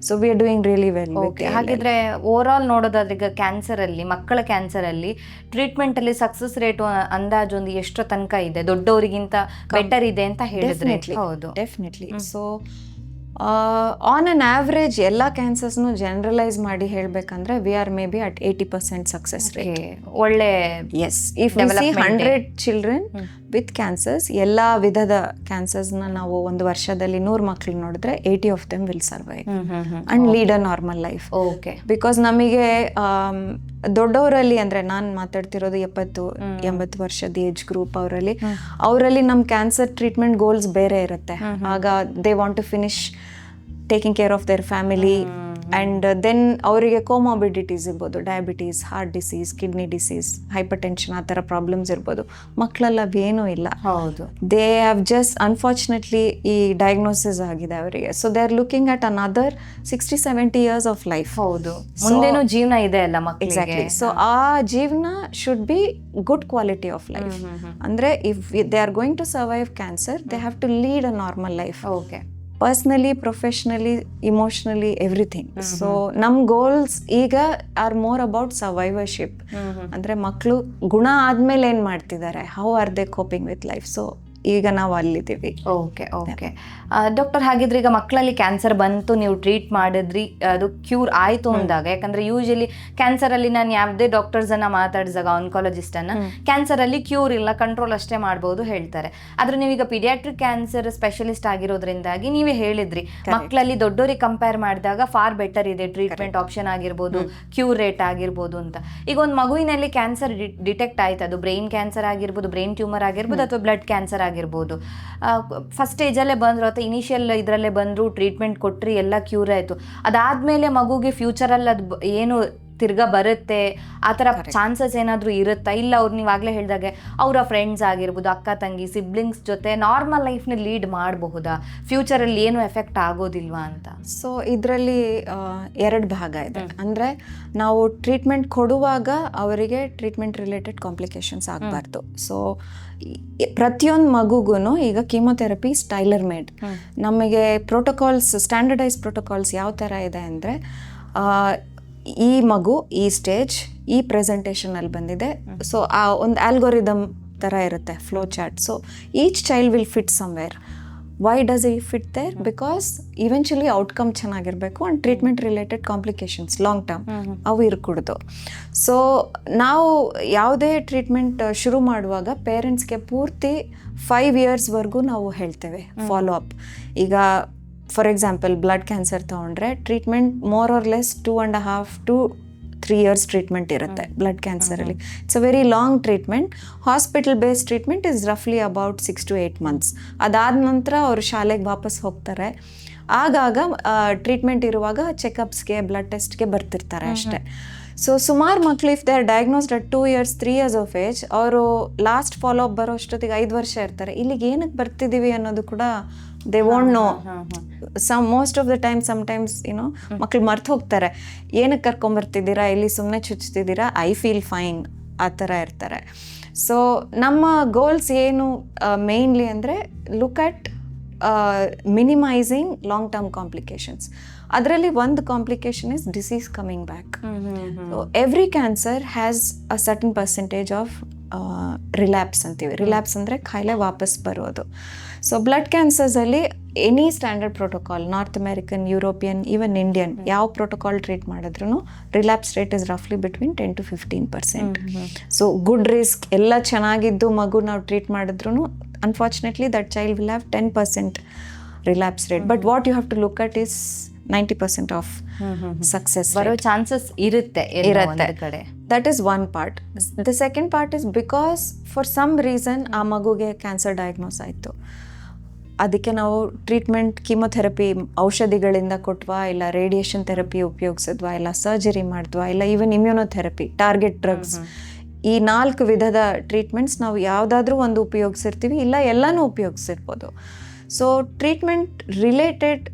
So we are doing really well. ಹಾಗಿದ್ರೆ ಓವರ್ ಆಲ್ ನೋಡೋದಾದ್ರೆ ಈಗ ಕ್ಯಾನ್ಸರ್ ಅಲ್ಲಿ, ಮಕ್ಕಳ ಕ್ಯಾನ್ಸರ್ ಅಲ್ಲಿ ಟ್ರೀಟ್ಮೆಂಟ್ ಅಲ್ಲಿ ಸಕ್ಸಸ್ ರೇಟ್ ಅಂದಾಜು ಒಂದು ಎಷ್ಟು ತನಕ ಇದೆ? ದೊಡ್ಡವರಿಗಿಂತ ಬೆಟರ್ ಇದೆ ಅಂತ ಹೇಳಿದ್ರೆ? ಹೌದು, definitely. So on an average ಎಲ್ಲ ಕ್ಯಾನ್ಸರ್ಸ್ನು ಜನರಲೈಸ್ ಮಾಡಿ ಹೇಳಬೇಕಂದ್ರೆ we are maybe at 80% success rate. ಒಳ್ಳೆ. Yes, if we see 100 children with cancers, ಎಲ್ಲ ವಿಧದ ಕ್ಯಾನ್ಸರ್ಸ್ನ ನಾವು ಒಂದು ವರ್ಷದಲ್ಲಿ 100 ಮಕ್ಕಳು ನೋಡಿದ್ರೆ 80 of them will survive and lead a normal life. Okay. Because ನಮಗೆ ದೊಡ್ಡವರಲ್ಲಿ ಅಂದರೆ ನಾನು ಮಾತಾಡ್ತಿರೋದು 70-80 ವರ್ಷದ ಏಜ್ ಗ್ರೂಪ್, ಅವರಲ್ಲಿ ನಮ್ಮ ಕ್ಯಾನ್ಸರ್ ಟ್ರೀಟ್ಮೆಂಟ್ ಗೋಲ್ಸ್ ಬೇರೆ ಇರುತ್ತೆ. ಆಗ they want to finish taking care of their family and then ಅವರಿಗೆ ಕೋಮಾಬಿಡಿಟೀಸ್ ಇರ್ಬೋದು, diabetes, heart disease, kidney disease, hypertension, ಆ ಥರ ಪ್ರಾಬ್ಲಮ್ಸ್ ಇರ್ಬೋದು. ಮಕ್ಕಳೆಲ್ಲ ಅವೇನೂ ಇಲ್ಲ. ಹೌದು, ದೇ ಹ್ಯಾವ್ ಜಸ್ಟ್ ಅನ್ಫಾರ್ಚುನೇಟ್ಲಿ ಈ ಡಯಾಗ್ನೋಸಿಸ್ ಆಗಿದೆ ಅವರಿಗೆ. So they are looking at another 60-70 years of life. ಹೌದು, ಮುಂದೇನೂ ಜೀವನ ಇದೆ ಅಲ್ಲ ಮಕ್ಕಳಿಗೆ. ಎಕ್ಸಾಕ್ಟ್ಲಿ. ಸೊ ಆ ಜೀವನ should be good quality of life. ಅಂದರೆ if they are going to survive cancer, they have to lead a normal life. Okay. Personally, professionally, emotionally, everything. So ನಮ್ಮ ಗೋಲ್ಸ್ ಈಗ ಆರ್ ಮೋರ್ ಅಬೌಟ್ ಸರ್ವೈವರ್ಶಿಪ್. ಅಂದರೆ ಮಕ್ಕಳು ಗುಣ ಆದ್ಮೇಲೆ ಏನು ಮಾಡ್ತಿದ್ದಾರೆ, how are they coping with life. So ಈಗ ನಾವು ಅಲ್ಲಿದ್ದೀವಿ. ಓಕೆ ಓಕೆ ಡಾಕ್ಟರ್, ಹಾಗಿದ್ರೆ ಈಗ ಮಕ್ಕಳಲ್ಲಿ ಕ್ಯಾನ್ಸರ್ ಬಂತು, ನೀವು ಟ್ರೀಟ್ ಮಾಡಿದ್ರಿ, ಅದು ಕ್ಯೂರ್ ಆಯಿತು ಅಂದಾಗ, ಯಾಕಂದ್ರೆ ಯೂಶಲಿ ಕ್ಯಾನ್ಸರಲ್ಲಿ ನಾನು ಯಾವುದೇ ಡಾಕ್ಟರ್ಸನ್ನು ಮಾತಾಡಿದಾಗ ಆನ್ಕಾಲಜಿಸ್ಟನ್ನು ಕ್ಯಾನ್ಸರಲ್ಲಿ ಕ್ಯೂರ್ ಇಲ್ಲ, ಕಂಟ್ರೋಲ್ ಅಷ್ಟೇ ಮಾಡ್ಬೋದು ಹೇಳ್ತಾರೆ. ಆದರೆ ನೀವೀಗ ಪೀಡಿಯಾಟ್ರಿಕ್ ಕ್ಯಾನ್ಸರ್ ಸ್ಪೆಷಲಿಸ್ಟ್ ಆಗಿರೋದ್ರಿಂದಾಗಿ ನೀವೇ ಹೇಳಿದ್ರಿ ಮಕ್ಕಳಲ್ಲಿ ದೊಡ್ಡೋರಿಗೆ ಕಂಪೇರ್ ಮಾಡಿದಾಗ ಫಾರ್ ಬೆಟರ್ ಇದೆ ಟ್ರೀಟ್ಮೆಂಟ್ ಆಪ್ಷನ್ ಆಗಿರ್ಬೋದು, ಕ್ಯೂರ್ ರೇಟ್ ಆಗಿರ್ಬೋದು ಅಂತ. ಈಗ ಒಂದು ಮಗುವಿನಲ್ಲಿ ಕ್ಯಾನ್ಸರ್ ಡಿಟೆಕ್ಟ್ ಆಯ್ತು, ಅದು ಬ್ರೈನ್ ಕ್ಯಾನ್ಸರ್ ಆಗಿರ್ಬೋದು, ಬ್ರೈನ್ ಟ್ಯೂಮರ್ ಆಗಿರ್ಬೋದು, ಅಥವಾ ಬ್ಲಡ್ ಕ್ಯಾನ್ಸರ್ ಆಗಿರ್ಬೋದು, ಫಸ್ಟ್ ಸ್ಟೇಜಲ್ಲೇ ಬಂದರು ಅಥವಾ ಇನಿಷಿಯಲ್ ಇದರಲ್ಲೇ ಬಂದರು, ಟ್ರೀಟ್ಮೆಂಟ್ ಕೊಟ್ಟರಿ, ಎಲ್ಲ ಕ್ಯೂರ್ ಆಯಿತು. ಅದಾದಮೇಲೆ ಮಗುಗೆ ಫ್ಯೂಚರಲ್ಲಿ ಅದು ಏನು ತಿರ್ಗಾ ಬರುತ್ತೆ ಆ ಥರ ಚಾನ್ಸಸ್ ಏನಾದರೂ ಇರುತ್ತಾ? ಇಲ್ಲ ಅವ್ರು ನೀವಾಗಲೇ ಹೇಳಿದಾಗೆ ಅವರ ಫ್ರೆಂಡ್ಸ್ ಆಗಿರ್ಬೋದು, ಅಕ್ಕ ತಂಗಿ ಸಿಬ್ಲಿಂಗ್ಸ್ ಜೊತೆ ನಾರ್ಮಲ್ ಲೈಫ್ನ ಲೀಡ್ ಮಾಡಬಹುದಾ, ಫ್ಯೂಚರಲ್ಲಿ ಏನು ಎಫೆಕ್ಟ್ ಆಗೋದಿಲ್ವಾ ಅಂತ? ಸೊ ಇದರಲ್ಲಿ 2 ಭಾಗ ಇದೆ. ಅಂದರೆ ನಾವು ಟ್ರೀಟ್ಮೆಂಟ್ ಕೊಡುವಾಗ ಅವರಿಗೆ ಟ್ರೀಟ್ಮೆಂಟ್ ರಿಲೇಟೆಡ್ ಕಾಂಪ್ಲಿಕೇಶನ್ಸ್ ಆಗಬಾರ್ದು. ಸೊ ಪ್ರತಿಯೊಂದು ಮಗುಗೂ ಈಗ ಕೀಮೊಥೆರಪಿ ಟೈಲರ್ ಮೇಡ್. ನಮಗೆ ಪ್ರೋಟೋಕಾಲ್ಸ್, ಸ್ಟ್ಯಾಂಡರ್ಡೈಸ್ ಪ್ರೋಟೋಕಾಲ್ಸ್ ಯಾವ ಥರ ಇದೆ ಅಂದರೆ, ಈ ಮಗು ಈ ಸ್ಟೇಜ್ ಈ ಪ್ರೆಸೆಂಟೇಷನಲ್ಲಿ ಬಂದಿದೆ, ಸೊ ಆ ಒಂದು ಆಲ್ಗೋರಿದಮ್ ಥರ ಇರುತ್ತೆ, flow chart. So each child will fit somewhere. Why does he fit there? Because eventually outcome ಚೆನ್ನಾಗಿರಬೇಕು and treatment related complications long term ಅವು ಇರ್ಕೂಡ್ದು. ಸೊ ನಾವು ಯಾವುದೇ ಟ್ರೀಟ್ಮೆಂಟ್ ಶುರು ಮಾಡುವಾಗ ಪೇರೆಂಟ್ಸ್ಗೆ ಪೂರ್ತಿ 5 ಇಯರ್ಸ್ವರೆಗೂ ನಾವು ಹೇಳ್ತೇವೆ ಫಾಲೋ ಅಪ್. ಈಗ ಫಾರ್ ಎಕ್ಸಾಂಪಲ್ ಬ್ಲಡ್ ಕ್ಯಾನ್ಸರ್ ತೊಗೊಂಡ್ರೆ treatment more or less 2.5 to 3 years treatment ಇರುತ್ತೆ ಬ್ಲಡ್ ಕ್ಯಾನ್ಸರಲ್ಲಿ. It's a very long treatment. Hospital based treatment is ರಫ್ಲಿ ಅಬೌಟ್ 6 to 8 months. ಅದಾದ ನಂತರ ಅವರು ಶಾಲೆಗೆ ವಾಪಸ್ ಹೋಗ್ತಾರೆ. ಆಗಾಗ ಟ್ರೀಟ್ಮೆಂಟ್ ಇರುವಾಗ ಚೆಕಪ್ಸ್ಗೆ, ಬ್ಲಡ್ ಟೆಸ್ಟ್ಗೆ ಬರ್ತಿರ್ತಾರೆ ಅಷ್ಟೇ. ಸೊ ಸುಮಾರು ಮಕ್ಕಳು if they R diagnosed at 2 years 3 years of age, ಅವರು ಲಾಸ್ಟ್ ಫಾಲೋ ಅಪ್ ಬರೋ ಅಷ್ಟೊತ್ತಿಗೆ 5 ವರ್ಷ ಇರ್ತಾರೆ. ಇಲ್ಲಿಗೆ ಏನಕ್ಕೆ ಬರ್ತಿದ್ದೀವಿ ಅನ್ನೋದು ಕೂಡ they won't know. Most of the time sometimes ಮಕ್ಕಳು ಮರ್ತು ಹೋಗ್ತಾರೆ, ಏನಕ್ಕೆ ಕರ್ಕೊಂಬರ್ತಿದ್ದೀರಾ, ಇಲ್ಲಿ ಸುಮ್ಮನೆ ಚುಚ್ತಿದ್ದೀರಾ, ಐ ಫೀಲ್ ಫೈನ್, ಆ ಥರ ಇರ್ತಾರೆ. ಸೊ ನಮ್ಮ ಗೋಲ್ಸ್ ಏನು ಮೇನ್ಲಿ ಅಂದರೆ look at minimising long term complications. ಅದರಲ್ಲಿ ಒಂದು complication is disease coming back. Every cancer has a certain percentage of relapse ಅಂತೀವಿ. ರಿಲ್ಯಾಪ್ಸ್ ಅಂದರೆ ಕಾಯಿಲೆ ವಾಪಸ್ ಬರೋದು. ಸೊ ಬ್ಲಡ್ ಕ್ಯಾನ್ಸರ್ಸಲ್ಲಿ any standard protocol, North American, European, even Indian, ಯಾವ ಪ್ರೋಟೋಕಾಲ್ ಟ್ರೀಟ್ ಮಾಡಿದ್ರು ರಿಲ್ಯಾಪ್ಸ್ ರೇಟ್ ಇಸ್ ರಫ್ಲಿ between 10 to 15%. So good risk ಎಲ್ಲ ಚೆನ್ನಾಗಿದ್ದು ಮಗು ನಾವು ಟ್ರೀಟ್ ಮಾಡಿದ್ರು unfortunately that child will have 10% relapse rate. But what you have to look at is 90% of success ಬರೋ chances ಇರುತ್ತೆ ಕಡೆ. That is one part. The second part is because for some reason ಆ ಮಗುಗೆ cancer diagnose ಆಯಿತು, ಅದಕ್ಕೆ ನಾವು treatment chemotherapy ಔಷಧಿಗಳಿಂದ ಕೊಟ್ವಾ, ಇಲ್ಲ radiation therapy ಉಪಯೋಗಿಸಿದ್ವಾ, ಇಲ್ಲ ಸರ್ಜರಿ ಮಾಡಿದ್ವಾ, ಇಲ್ಲ ಈವನ್ ಇಮ್ಯುನೊಥೆರಪಿ, ಟಾರ್ಗೆಟ್ ಡ್ರಗ್ಸ್, ಈ 4 ವಿಧದ ಟ್ರೀಟ್ಮೆಂಟ್ಸ್ ನಾವು ಯಾವುದಾದ್ರೂ ಒಂದು ಉಪಯೋಗಿಸಿರ್ತೀವಿ, ಇಲ್ಲ ಎಲ್ಲನೂ ಉಪಯೋಗಿಸಿರ್ಬೋದು. ಸೊ ಟ್ರೀಟ್ಮೆಂಟ್ ರಿಲೇಟೆಡ್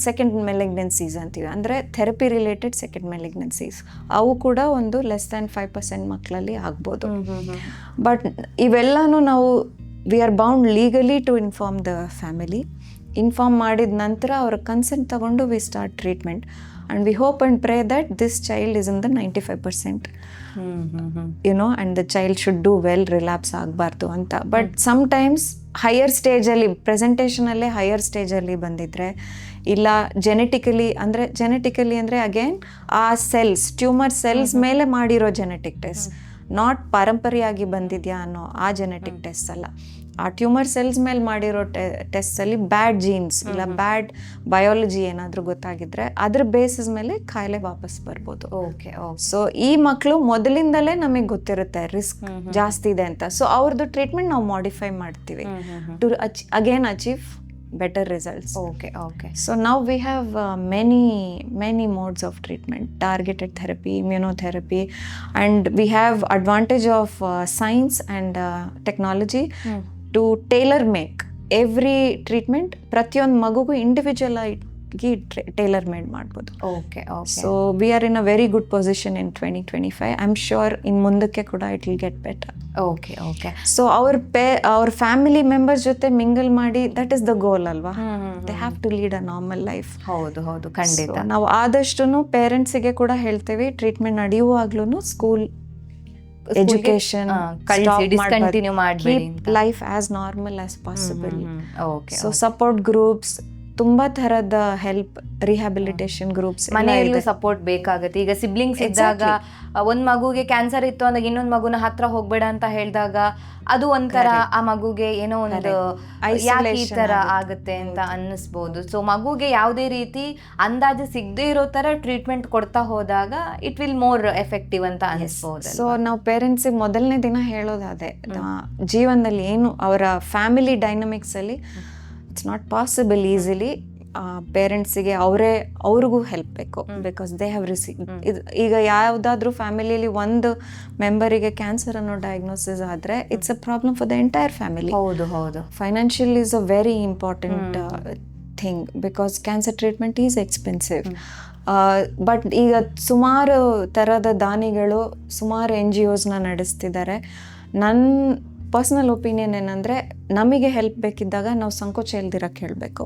ಸೆಕೆಂಡ್ ಮೆಲಿಗ್ನೆನ್ಸೀಸ್ ಅಂತೀವಿ, ಅಂದರೆ ಥೆರಪಿ ರಿಲೇಟೆಡ್ ಸೆಕೆಂಡ್ ಮೆಲಿಗ್ನೆನ್ಸೀಸ್, ಅವು ಕೂಡ ಒಂದು ಲೆಸ್ ದ್ಯಾನ್ 5% ಮಕ್ಕಳಲ್ಲಿ ಆಗ್ಬೋದು. ಬಟ್ ಇವೆಲ್ಲನೂ ನಾವು we are bound legally to inform the family. Inform ಮಾಡಿದ ನಂತರ ಅವ್ರ ಕನ್ಸೆಂಟ್ ತಗೊಂಡು we start treatment and we hope and pray that this child is in the 95%, and the child should do well, relapse ಆಗಬಾರ್ದು ಅಂತ. But sometimes higher ಸ್ಟೇಜಲ್ಲಿ, ಪ್ರೆಸೆಂಟೇಷನಲ್ಲೇ higher ಸ್ಟೇಜಲ್ಲಿ ಬಂದಿದ್ರೆ, ಇಲ್ಲ ಜೆನೆಟಿಕಲಿ ಅಂದರೆ ಅಗೇನ್ ಆ ಸೆಲ್ಸ್, ಟ್ಯೂಮರ್ ಸೆಲ್ಸ್ ಮೇಲೆ ಮಾಡಿರೋ ಜೆನೆಟಿಕ್ ಟೆಸ್ಟ್, ನಾಟ್ ಪಾರಂಪರ್ಯಾಗಿ ಬಂದಿದೆಯಾ ಅನ್ನೋ ಆ ಜೆನೆಟಿಕ್ ಟೆಸ್ಟ್ ಅಲ್ಲ, ಆ ಟ್ಯೂಮರ್ ಸೆಲ್ಸ್ ಮೇಲೆ ಮಾಡಿರೋ ಟೆಸ್ಟಲ್ಲಿ ಬ್ಯಾಡ್ ಜೀನ್ಸ್ ಇಲ್ಲ ಬ್ಯಾಡ್ ಬಯಾಲಜಿ ಏನಾದರೂ ಗೊತ್ತಾಗಿದ್ರೆ ಅದ್ರ ಬೇಸಿಸ್ ಮೇಲೆ ಕಾಯಿಲೆ ವಾಪಸ್ ಬರ್ಬೋದು. ಓಕೆ. ಸೊ ಈ ಮಕ್ಕಳು ಮೊದಲಿಂದಲೇ ನಮಗೆ ಗೊತ್ತಿರುತ್ತೆ ರಿಸ್ಕ್ ಜಾಸ್ತಿ ಇದೆ ಅಂತ. ಸೊ ಅವ್ರದ್ದು ಟ್ರೀಟ್ಮೆಂಟ್ ನಾವು ಮಾಡಿಫೈ ಮಾಡ್ತೀವಿ to again achieve better results. Okay. So now we have many modes of treatment, targeted therapy, immunotherapy, and we have advantage of science and technology to tailor make every treatment ಪ್ರತಿಯೊಂದು ಮಗುಗೂ individual ಆಗಿ tailor made ಮಾಡ್ಬೋದು. Okay. So we are in a very good position in 2025. I am sure in ಮುಂದಕ್ಕೆ ಕೂಡ it will get better. Okay. So ಅವ್ರ family members ಜೊತೆ mingle ಮಾಡಿ, that is the goal ಅಲ್ವಾ. They have to lead a normal life. ಹೌದು ಖಂಡಿತ. ನಾವು ಆದಷ್ಟು ಪೇರೆಂಟ್ಸಿಗೆ ಕೂಡ ಹೇಳ್ತೇವೆ, ಟ್ರೀಟ್ಮೆಂಟ್ ನಡೆಯುವಾಗ್ಲೂ ಸ್ಕೂಲ್ ಎಜುಕೇಶನ್ ಡಿಸ್ಕಂಟಿನ್ಯೂ ಮಾಡಬೇಡಿ ಅಂತ. Life as normal as possible. Okay. So support groups, ತುಂಬಾ ತರದ ಹೆಲ್ಪ್, ರಿಹ್ಯಾಬಿಲಿಟೇಷನ್ ಗ್ರೂಪ್ಸ್, ಮನೆಯಲ್ಲೂ ಸಪೋರ್ಟ್ ಬೇಕಾಗುತ್ತೆ. ಈಗ ಸಿಬ್ಲಿಂಗ್ಸ್ ಇದ್ದಾಗ ಒಂದ್ ಮಗುಗೆ ಕ್ಯಾನ್ಸರ್ ಇತ್ತು ಅಂದಾಗ ಇನ್ನೊಂದ್ ಮಗುನ ಹತ್ರ ಹೋಗ್ಬೇಡ ಅಂತ ಹೇಳಿದಾಗ ಅದು ಒಂಥರ ಆ ಮಗುಗೆ ಏನೋ ಒಂದು ಯಾಕೆ ಈ ತರ ಆಗುತ್ತೆ ಅಂತ ಅನ್ನಿಸ್ಬೋದು. ಸೊ ಮಗುಗೆ ಯಾವುದೇ ರೀತಿ ಅಂದಾಜು ಸಿಗದೆ ಇರೋ ತರ ಟ್ರೀಟ್ಮೆಂಟ್ ಕೊಡ್ತಾ ಹೋದಾಗ ಇಟ್ ವಿಲ್ ಮೋರ್ ಎಫೆಕ್ಟಿವ್ ಅಂತ ಅನಿಸ್ಬೋದು. ಸೊ ನಾವು ಪೇರೆಂಟ್ಸಿಗೆ ಮೊದಲನೇ ದಿನ ಹೇಳೋದಾದೆ, ಜೀವನದಲ್ಲಿ ಏನು ಅವರ ಫ್ಯಾಮಿಲಿ ಡೈನಮಿಕ್ಸ್ ಅಲ್ಲಿ ಇಟ್ಸ್ ನಾಟ್ ಪಾಸಿಬಲ್ ಈಸಿಲಿ. ಪೇರೆಂಟ್ಸಿಗೆ ಅವ್ರಿಗೂ ಹೆಲ್ಪ್ ಬೇಕು, ಬಿಕಾಸ್ ದೇ ಹ್ಯಾವ್ ರಿಸೀವ್. ಈಗ ಯಾವುದಾದ್ರೂ ಫ್ಯಾಮಿಲಿಯಲ್ಲಿ ಒಂದು ಮೆಂಬರಿಗೆ ಕ್ಯಾನ್ಸರ್ ಅನ್ನೋ ಡಯಾಗ್ನೋಸಿಸ್ ಆದರೆ it's a problem for the entire family. ಹೌದು ಹೌದು. Financial is a very important thing, because cancer treatment is expensive. But ಈಗ ಸುಮಾರು ಥರದ ದಾನಿಗಳು, ಸುಮಾರು NGOsನ ನಡೆಸ್ತಿದ್ದಾರೆ. ನನ್ನ ಪರ್ಸ್ನಲ್ ಒಪಿನಿಯನ್ ಏನಂದರೆ, ನಮಗೆ ಹೆಲ್ಪ್ ಬೇಕಿದ್ದಾಗ ನಾವು ಸಂಕೋಚ ಇಲ್ದಿರಕ್ಕೆ ಹೇಳಬೇಕು.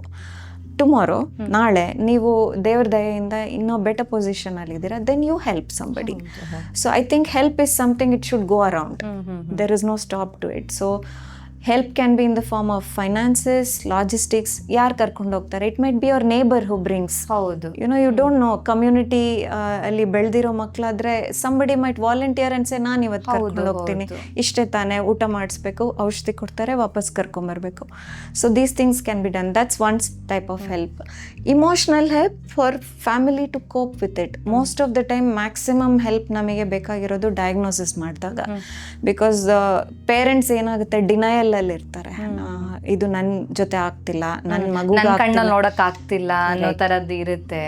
ಟುಮಾರೋ, ನಾಳೆ ನೀವು ದೇವ್ರ ದಯೆಯಿಂದ ಇನ್ನೂ ಬೆಟರ್ ಪೊಸಿಷನ್ ಅಲ್ಲಿ ಇದ್ದೀರಾ, then you help somebody. So I think help is something it should go around. There is no stop to it. So help can be in the form of finances, logistics. ಯಾರು ಕರ್ಕೊಂಡು ಹೋಗ್ತಾರೆ? It might be our neighbour who brings. ಹೌದು. You don't know, community ಅಲ್ಲಿ ಬೆಳೆದಿರೋ ಮಕ್ಕಳಾದ್ರೆ somebody might volunteer ಅನ್ಸೆ, ನಾನು ಇವತ್ತು ಕರ್ಕೊಂಡು ಹೋಗ್ತೀನಿ, ಇಷ್ಟೇ ತಾನೇ, ಊಟ ಮಾಡಿಸ್ಬೇಕು, ಔಷಧಿ ಕೊಡ್ತಾರೆ, ವಾಪಸ್ ಕರ್ಕೊಂಬರ್ಬೇಕು. So these things can be done. That's one type of help. Emotional help for family to cope with it. Most of the time maximum help ನಮಗೆ ಬೇಕಾಗಿರೋದು ಡಯಾಗ್ನೋಸಿಸ್ ಮಾಡಿದಾಗ. ಬಿಕಾಸ್ ಪೇರೆಂಟ್ಸ್ ಏನಾಗುತ್ತೆ, ಡಿನಯಲ್ ಅಲ್ಲಿ ಇರ್ತಾರೆ. ಇದು ನನ್ ಜೊತೆ ಆಗ್ತಿಲ್ಲ, ನನ್ ಮಗು ಕಣ್ಣಲ್ಲಿ ನೋಡಕ್ ಆಗ್ತಿಲ್ಲ ಅನ್ನೋ ತರದ್ದು ಇರುತ್ತೆ.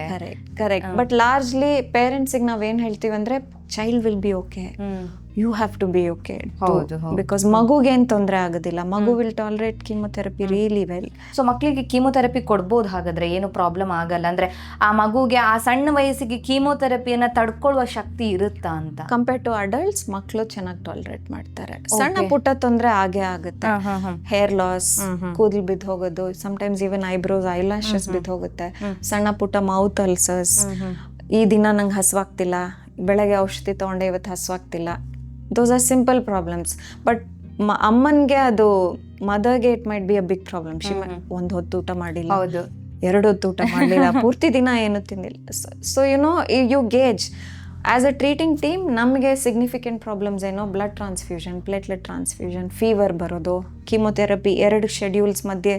ಕರೆಕ್ಟ್. ಬಟ್ ಲಾರ್ಜ್ಲಿ ಪೇರೆಂಟ್ಸಿಗೆ ನಾವೇನ್ ಹೇಳ್ತೀವಿ ಅಂದ್ರೆ, child will be okay, you have to be okay, because ಮಗುಗೆ ಏನ್ ತೊಂದರೆ ಆಗೋದಿಲ್ಲ. ಮಗು will tolerate chemotherapy really well. So ಮಕ್ಕಳಿಗೆ ಕೀಮೋಥೆರಪಿ ಕೊಡ್ಬೋದು ಹಾಗಾದ್ರೆ, ಏನು ಪ್ರಾಬ್ಲಮ್ ಆಗಲ್ಲ ಅಂದ್ರೆ? ಆ ಮಗುಗೆ ಆ ಸಣ್ಣ ವಯಸ್ಸಿಗೆ ಕೀಮೋಥೆರಪಿಯನ್ನ ತಡ್ಕೊಳ್ಳುವ ಶಕ್ತಿ ಇರುತ್ತಾ ಅಂತ? ಕಂಪೇರ್ ಟು ಅಡಲ್ಟ್ಸ್, ಮಕ್ಕಳು ಚೆನ್ನಾಗಿ ಟಾಲರೇಟ್ ಮಾಡ್ತಾರೆ. ಸಣ್ಣ ಪುಟ್ಟ ತೊಂದರೆ ಆಗೇ ಆಗುತ್ತೆ. ಹೇರ್ ಲಾಸ್, ಕೂದಲು ಬಿದ್ದು ಹೋಗೋದು, ಸಮ್ಟೈಮ್ಸ್ ಈವನ್ ಐಬ್ರೋಸ್, ಐಲ್ಯಾಶಸ್ ಬಿದ್ದು ಹೋಗುತ್ತೆ. ಸಣ್ಣ ಪುಟ್ಟ ಮೌತ್ ಅಲ್ಸರ್ಸ್, ಈ ದಿನ ನಂಗೆ ಹಸುವಾಗ್ತಿಲ್ಲ, ಬೆಳಗ್ಗೆ ಔಷಧಿ ತಗೊಂಡೆ, ಇವತ್ತು ಹಸುವಾಗ್ತಿಲ್ಲ. Those are simple problems. But ಅಮ್ಮನ್ಗೆ ಅದು, ಮದರ್ಗೆ it might be a big problem. ಒಂದು ಹೊತ್ತು ಊಟ ಮಾಡಿಲ್ಲ, 2 ಹೊತ್ತು ಊಟ ಮಾಡಲಿಲ್ಲ, ಪೂರ್ತಿ ದಿನ ಏನು ತಿಂದಿಲ್ಲ. So you gauge as a treating team. ನಮಗೆ ಸಿಗ್ನಿಫಿಕೆಂಟ್ ಪ್ರಾಬ್ಲಮ್ಸ್ ಏನೋ, blood transfusion, platelet transfusion, fever ಬರೋದು, ಕೀಮೋಥೆರಪಿ 2 ಶೆಡ್ಯೂಲ್ಸ್ ಮಧ್ಯೆ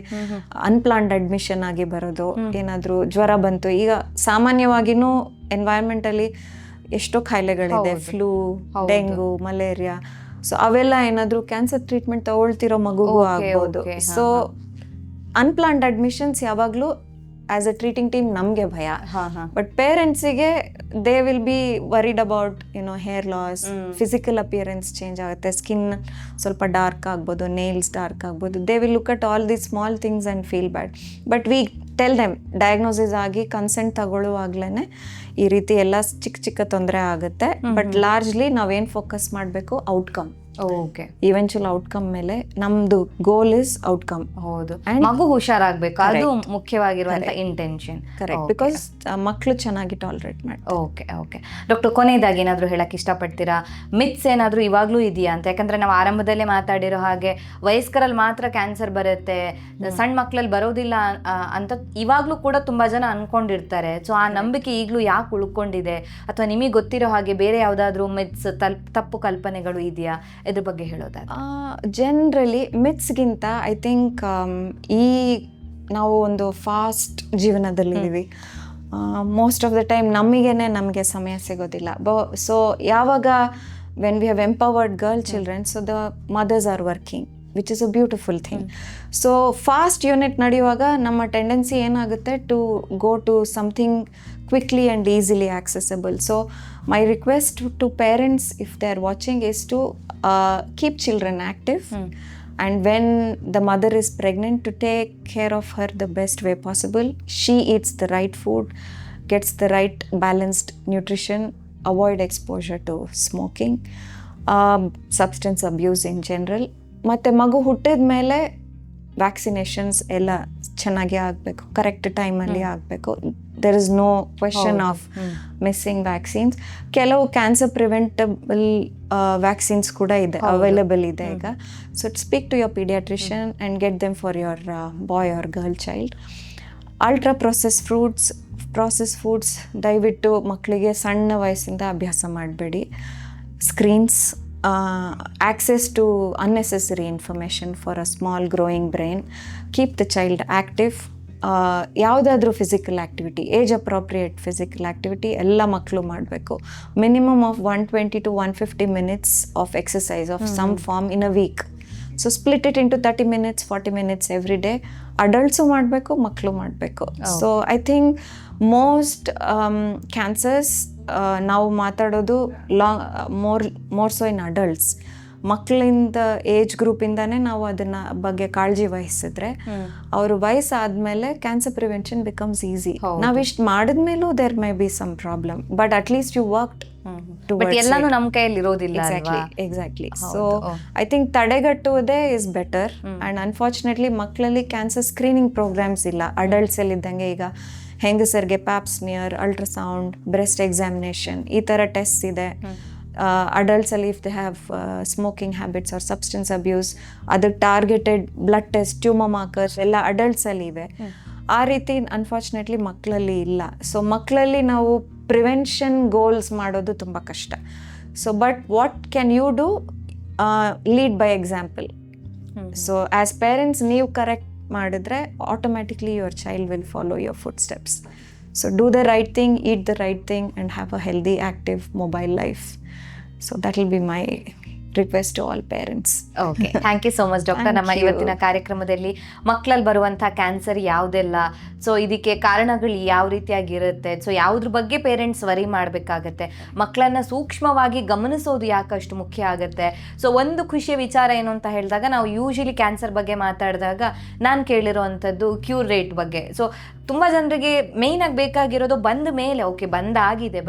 ಅನ್ಪ್ಲಾನ್ಡ್ ಅಡ್ಮಿಷನ್ ಆಗಿ ಬರೋದು, ಏನಾದರೂ ಜ್ವರ ಬಂತು. ಈಗ ಸಾಮಾನ್ಯವಾಗಿನೂ ಎನ್ವೈರ್ಮೆಂಟಲ್ಲಿ ಎಷ್ಟೋ ಕಾಯಿಲೆಗಳಿದೆ, ಫ್ಲೂ, ಡೆಂಗು, ಮಲೇರಿಯಾ. ಸೊ ಅವೆಲ್ಲ ಏನಾದರೂ ಕ್ಯಾನ್ಸರ್ ಟ್ರೀಟ್ಮೆಂಟ್ ತಗೊಳ್ತಿರೋ ಮಗುಗೂ ಆಗ್ಬೋದು. ಸೊ ಅನ್ಪ್ಲಾನ್ಡ್ ಅಡ್ಮಿಷನ್ಸ್ ಯಾವಾಗಲೂ ಆಸ್ ಅ ಟ್ರೀಟಿಂಗ್ ಟೀಮ್ ನಮಗೆ ಭಯ. ಬಟ್ ಪೇರೆಂಟ್ಸಿಗೆ they will be worried about hair loss, physical appearance change ಆಗುತ್ತೆ, ಸ್ಕಿನ್ ಸ್ವಲ್ಪ ಡಾರ್ಕ್ ಆಗ್ಬೋದು, ನೇಲ್ಸ್ ಡಾರ್ಕ್ ಆಗ್ಬೋದು. They will look at all these small things and feel bad. But we tell them, diagnosis ಆಗಿ consent ತಗೊಳ್ಳುವಾಗ್ಲೇ ಈ ರೀತಿ ಎಲ್ಲ ಚಿಕ್ಕ ಚಿಕ್ಕ ತೊಂದರೆ ಆಗುತ್ತೆ. ಬಟ್ ಲಾರ್ಜ್ಲಿ ನಾವೇನು ಫೋಕಸ್ ಮಾಡಬೇಕು, ಔಟ್ಕಮ್. ಓಕೆ. ಇವೆಂಚುವಲ್ ಔಟ್ಕಮ್ ಮೇಲೆ ನಮ್ದು ಗೋಲ್ ಇಸ್ ಔಟ್ಕಮ್. ಹೌದು, ಮಗು ಹುಷಾರಾಗಬೇಕು, ಅದು ಮುಖ್ಯವಾಗಿರುವಂತ ಇಂಟೆನ್ಷನ್. ಕರೆಕ್ಟ್. ಬಿಕಾಸ್ ಮಕ್ಕಳು ಚೆನ್ನಾಗಿ ಟಾಲರೇಟ್ ಮಾಡಿ. Okay okay. ಡಾಕ್ಟರ್, ಕೊನೆಯದಾಗಿ ಏನಾದರೂ ಹೇಳಕ್ ಇಷ್ಟಪಡ್ತೀರಾ? ಮಿತ್ಸ್ ಏನಾದರೂ ಇವಾಗಲೂ ಇದೆಯಾ ಅಂತ? ಯಾಕಂದ್ರೆ ನಾವು ಆರಂಭದಲ್ಲೇ ಮಾತಾಡಿರೋ ಹಾಗೆ ವಯಸ್ಕರಲ್ಲಿ ಮಾತ್ರ ಕ್ಯಾನ್ಸರ್ ಬರುತ್ತೆ, ಸಣ್ಣ ಮಕ್ಕಳಲ್ಲಿ ಬರೋದಿಲ್ಲ ಅಂತ ಇವಾಗಲೂ ಕೂಡ ತುಂಬಾ ಜನ ಅನ್ಕೊಂಡಿರ್ತಾರೆ. ಸೊ ಆ ನಂಬಿಕೆ ಈಗಲೂ ಯಾಕೆ ಉಳ್ಕೊಂಡಿದೆ? ಅಥವಾ ನಿಮಗೆ ಗೊತ್ತಿರೋ ಹಾಗೆ ಬೇರೆ ಯಾವುದಾದ್ರೂ ಮಿತ್ಸ್, ತಪ್ಪು ಕಲ್ಪನೆಗಳು ಇದೆಯಾ? ಇದ್ರ ಬಗ್ಗೆ ಹೇಳೋದಾದ್ರೆ, ಜನರಲಿ ಮಿತ್ಸ್ಗಿಂತ ಐ ಥಿಂಕ್ ಈ ನಾವು ಒಂದು ಫಾಸ್ಟ್ ಜೀವನದಲ್ಲಿದ್ದೀವಿ. ಮೋಸ್ಟ್ ಆಫ್ ದ ಟೈಮ್ ನಮಗೆ ಸಮಯ ಸಿಗೋದಿಲ್ಲ. ಸೊ ಯಾವಾಗ when we have empowered girl children, so the mothers are working, which is a beautiful thing. So fast unit ನಡೆಯುವಾಗ ನಮ್ಮ ಟೆಂಡೆನ್ಸಿ ಏನಾಗುತ್ತೆ, to go to something quickly and easily accessible. So my request to parents, if they are watching, is to keep children active. And when the mother is pregnant, to take care of her the best way possible. She eats the right food, gets the right balanced nutrition, avoid exposure to smoking, substance abuse in general. ಮತ್ತೆ ಮಗು ಹುಟ್ಟಿದ ಮೇಲೆ vaccinations ಎಲ್ಲ ಚೆನ್ನಾಗಿ ಆಗಬೇಕು, correct ಟೈಮಲ್ಲಿ ಆಗಬೇಕು. There is no question of missing vaccines. ಕೆಲವು ಕ್ಯಾನ್ಸರ್ ಪ್ರಿವೆಂಟಬಲ್ ವ್ಯಾಕ್ಸಿನ್ಸ್ ಕೂಡ ಇದೆ, ಅವೈಲೇಬಲ್ ಇದೆ ಈಗ. So speak to your paediatrician and get them for your boy or girl child. Ultra process foods ದಯವಿಟ್ಟು ಮಕ್ಕಳಿಗೆ ಸಣ್ಣ ವಯಸ್ಸಿಂದ ಅಭ್ಯಾಸ ಮಾಡಬೇಡಿ. Screens, access to unnecessary information for a small growing brain. Keep the child active. ಯಾವುದಾದ್ರೂ physical activity, age appropriate physical activity ಎಲ್ಲ ಮಕ್ಕಳು ಮಾಡಬೇಕು. Minimum of 120 to 150 minutes of exercise of some form in a week. So split it into 30 minutes 40 minutes every day. Adults ಮಾಡಬೇಕು, ಮಕ್ಕಳು ಮಾಡಬೇಕು. So I think most cancers ನಾವು ಮಾತಾಡೋದು more so in adults. ಮಕ್ಕಳಿಂದ age ಗ್ರೂಪಿಂದಾನೇ ನಾವು ಅದನ್ನ ಬಗ್ಗೆ ಕಾಳಜಿ ವಹಿಸಿದ್ರೆ ಅವರು ವಯಸ್ಸಾದ್ಮೇಲೆ ಕ್ಯಾನ್ಸರ್ ಪ್ರಿವೆನ್ಷನ್ ಬಿಕಮ್ಸ್ ಈಸಿ. ನಾವಿಷ್ಟು ಮಾಡಿದ್ಮೇಲೂ there may be some problem, but at least you worked. ಎಲ್ಲಾನು ನಮ್ಮ ಕೈಯಲ್ಲಿ ಇರೋದಿಲ್ಲ. ಎಕ್ಸಾಕ್ಟ್ಲಿ. ಸೊ ಐ ಥಿಂಕ್ ತಡೆಗಟ್ಟುವುದೇ ಇಸ್ ಬೆಟರ್. ಅಂಡ್ ಅನ್ಫಾರ್ಚುನೇಟ್ಲಿ ಮಕ್ಕಳಲ್ಲಿ ಕ್ಯಾನ್ಸರ್ ಸ್ಕ್ರೀನಿಂಗ್ ಪ್ರೋಗ್ರಾಮ್ಸ್ ಇಲ್ಲ. ಅಡಲ್ಟ್ಸ್ ಅಲ್ಲಿ ಇದ್ದಂಗೆ ಈಗ ಹೆಂಗಸರಿಗೆ ಪ್ಯಾಪ್ಸ್ಮಿಯರ್, ಅಲ್ಟ್ರಾಸೌಂಡ್, ಬ್ರೆಸ್ಟ್ ಎಕ್ಸಾಮಿನೇಷನ್ ಈ ಥರ ಟೆಸ್ಟ್ ಇದೆ. ಅಡಲ್ಟ್ಸಲ್ಲಿ if they have smoking habits or substance abuse, ಅದಕ್ಕೆ targeted blood test, tumour markers ಎಲ್ಲ ಅಡಲ್ಟ್ಸಲ್ಲಿ ಇವೆ. ಆ ರೀತಿ ಅನ್ಫಾರ್ಚುನೇಟ್ಲಿ ಮಕ್ಕಳಲ್ಲಿ ಇಲ್ಲ. ಸೊ ಮಕ್ಕಳಲ್ಲಿ ನಾವು ಪ್ರಿವೆನ್ಷನ್ ಗೋಲ್ಸ್ ಮಾಡೋದು ತುಂಬ ಕಷ್ಟ. So but what can you do? Lead by example. So as parents ನೀವು ಕರೆಕ್ಟ್ ಮಾಡಿದ್ರೆ automatically your child will follow your footsteps. So do the right thing, eat the right thing and have a healthy active mobile life. So that will be my request to all parents. Okay, thank you so much doctor. ನಮ್ಮ ಇವತ್ತಿನ ಕಾರ್ಯಕ್ರಮದಲ್ಲಿ ಮಕ್ಕಳಲ್ಲಿ ಬರುವಂಥ cancer ಯಾವುದೆಲ್ಲ, so ಇದಕ್ಕೆ ಕಾರಣಗಳು ಯಾವ ರೀತಿಯಾಗಿರುತ್ತೆ, so ಯಾವುದ್ರ ಬಗ್ಗೆ ಪೇರೆಂಟ್ಸ್ ವರಿ ಮಾಡಬೇಕಾಗತ್ತೆ, ಮಕ್ಕಳನ್ನ ಸೂಕ್ಷ್ಮವಾಗಿ ಗಮನಿಸೋದು ಯಾಕಷ್ಟು ಮುಖ್ಯ ಆಗುತ್ತೆ. ಸೊ ಒಂದು ಖುಷಿಯ ವಿಚಾರ ಏನು ಅಂತ ಹೇಳಿದಾಗ, ನಾವು ಯೂಶಲಿ ಕ್ಯಾನ್ಸರ್ ಬಗ್ಗೆ ಮಾತಾಡಿದಾಗ ನಾನು ಕೇಳಿರೋವಂಥದ್ದು ಕ್ಯೂರ್ ರೇಟ್ ಬಗ್ಗೆ. ಸೊ ತುಂಬ ಜನರಿಗೆ ಮೇಯ್ನಾಗಿ ಬೇಕಾಗಿರೋದು ಬಂದ ಮೇಲೆ, ಓಕೆ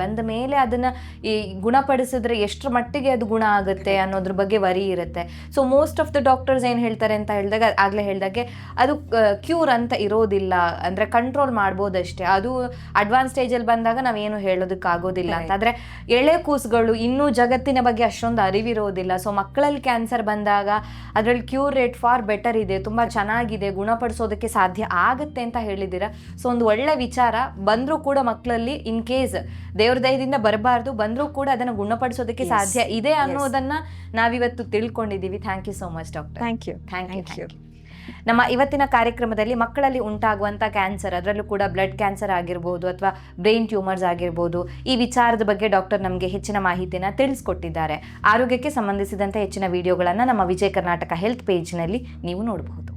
ಬಂದ ಮೇಲೆ ಅದನ್ನು ಈ ಗುಣಪಡಿಸಿದ್ರೆ ಎಷ್ಟರ ಮಟ್ಟಿಗೆ ಅದು ಗುಣ ಆಗುತ್ತೆ ಅನ್ನೋದ್ರ ಬಗ್ಗೆ ವರಿ ಇರುತ್ತೆ. So most of the doctors ಏನು ಹೇಳ್ತಾರೆ ಅಂತ ಹೇಳಿದಾಗ, ಆಗಲೇ ಹೇಳಿದಾಗೆ ಅದು ಕ್ಯೂರ್ ಅಂತ ಇರೋದಿಲ್ಲ, ಅಂದರೆ ಕಂಟ್ರೋಲ್ ಮಾಡ್ಬೋದಷ್ಟೇ. ಅದು ಅಡ್ವಾನ್ಸ್ ಸ್ಟೇಜಲ್ಲಿ ಬಂದಾಗ ನಾವೇನು ಹೇಳೋದಕ್ಕಾಗೋದಿಲ್ಲ ಅಂತ. ಆದರೆ ಎಳೆ ಕೂಸುಗಳು ಇನ್ನೂ ಜಗತ್ತಿನ ಬಗ್ಗೆ ಅಷ್ಟೊಂದು ಅರಿವಿರೋದಿಲ್ಲ. ಸೊ ಮಕ್ಕಳಲ್ಲಿ ಕ್ಯಾನ್ಸರ್ ಬಂದಾಗ ಅದರಲ್ಲಿ ಕ್ಯೂರ್ ರೇಟ್ ಫಾರ್ ಬೆಟರ್ ಇದೆ, ತುಂಬ ಚೆನ್ನಾಗಿದೆ, ಗುಣಪಡಿಸೋದಕ್ಕೆ ಸಾಧ್ಯ ಆಗುತ್ತೆ ಅಂತ ಹೇಳಿದ್ದೀರಾ. ಸೊ ಒಂದು ಒಳ್ಳೆ ವಿಚಾರ. ಬಂದರೂ ಕೂಡ ಮಕ್ಕಳಲ್ಲಿ ಇನ್ ಕೇಸ್ ದೇವ್ರ ದಯದಿಂದ ಬರಬಾರ್ದು, ಬಂದರೂ ಕೂಡ ಅದನ್ನು ಗುಣಪಡಿಸೋದಕ್ಕೆ ಸಾಧ್ಯ ಇದೆ ಅನ್ನೋದನ್ನ ನಾವಿವತ್ತು ತಿಳ್ಕೊಂಡಿದ್ದೀವಿ. Thank you so much doctor. Thank you. ನಮ್ಮ ಇವತ್ತಿನ ಕಾರ್ಯಕ್ರಮದಲ್ಲಿ ಮಕ್ಕಳಲ್ಲಿ ಉಂಟಾಗುವಂಥ ಕ್ಯಾನ್ಸರ್, ಅದರಲ್ಲೂ ಕೂಡ ಬ್ಲಡ್ ಕ್ಯಾನ್ಸರ್ ಆಗಿರ್ಬೋದು ಅಥವಾ ಬ್ರೈನ್ ಟ್ಯೂಮರ್ಸ್ ಆಗಿರ್ಬೋದು, ಈ ವಿಚಾರದ ಬಗ್ಗೆ ಡಾಕ್ಟರ್ ನಮಗೆ ಹೆಚ್ಚಿನ ಮಾಹಿತಿಯನ್ನು ತಿಳಿಸ್ಕೊಟ್ಟಿದ್ದಾರೆ. ಆರೋಗ್ಯಕ್ಕೆ ಸಂಬಂಧಿಸಿದಂತೆ ಹೆಚ್ಚಿನ ವಿಡಿಯೋಗಳನ್ನು ನಮ್ಮ ವಿಜಯ ಕರ್ನಾಟಕ ಹೆಲ್ತ್ ಪೇಜ್ನಲ್ಲಿ ನೀವು ನೋಡಬಹುದು.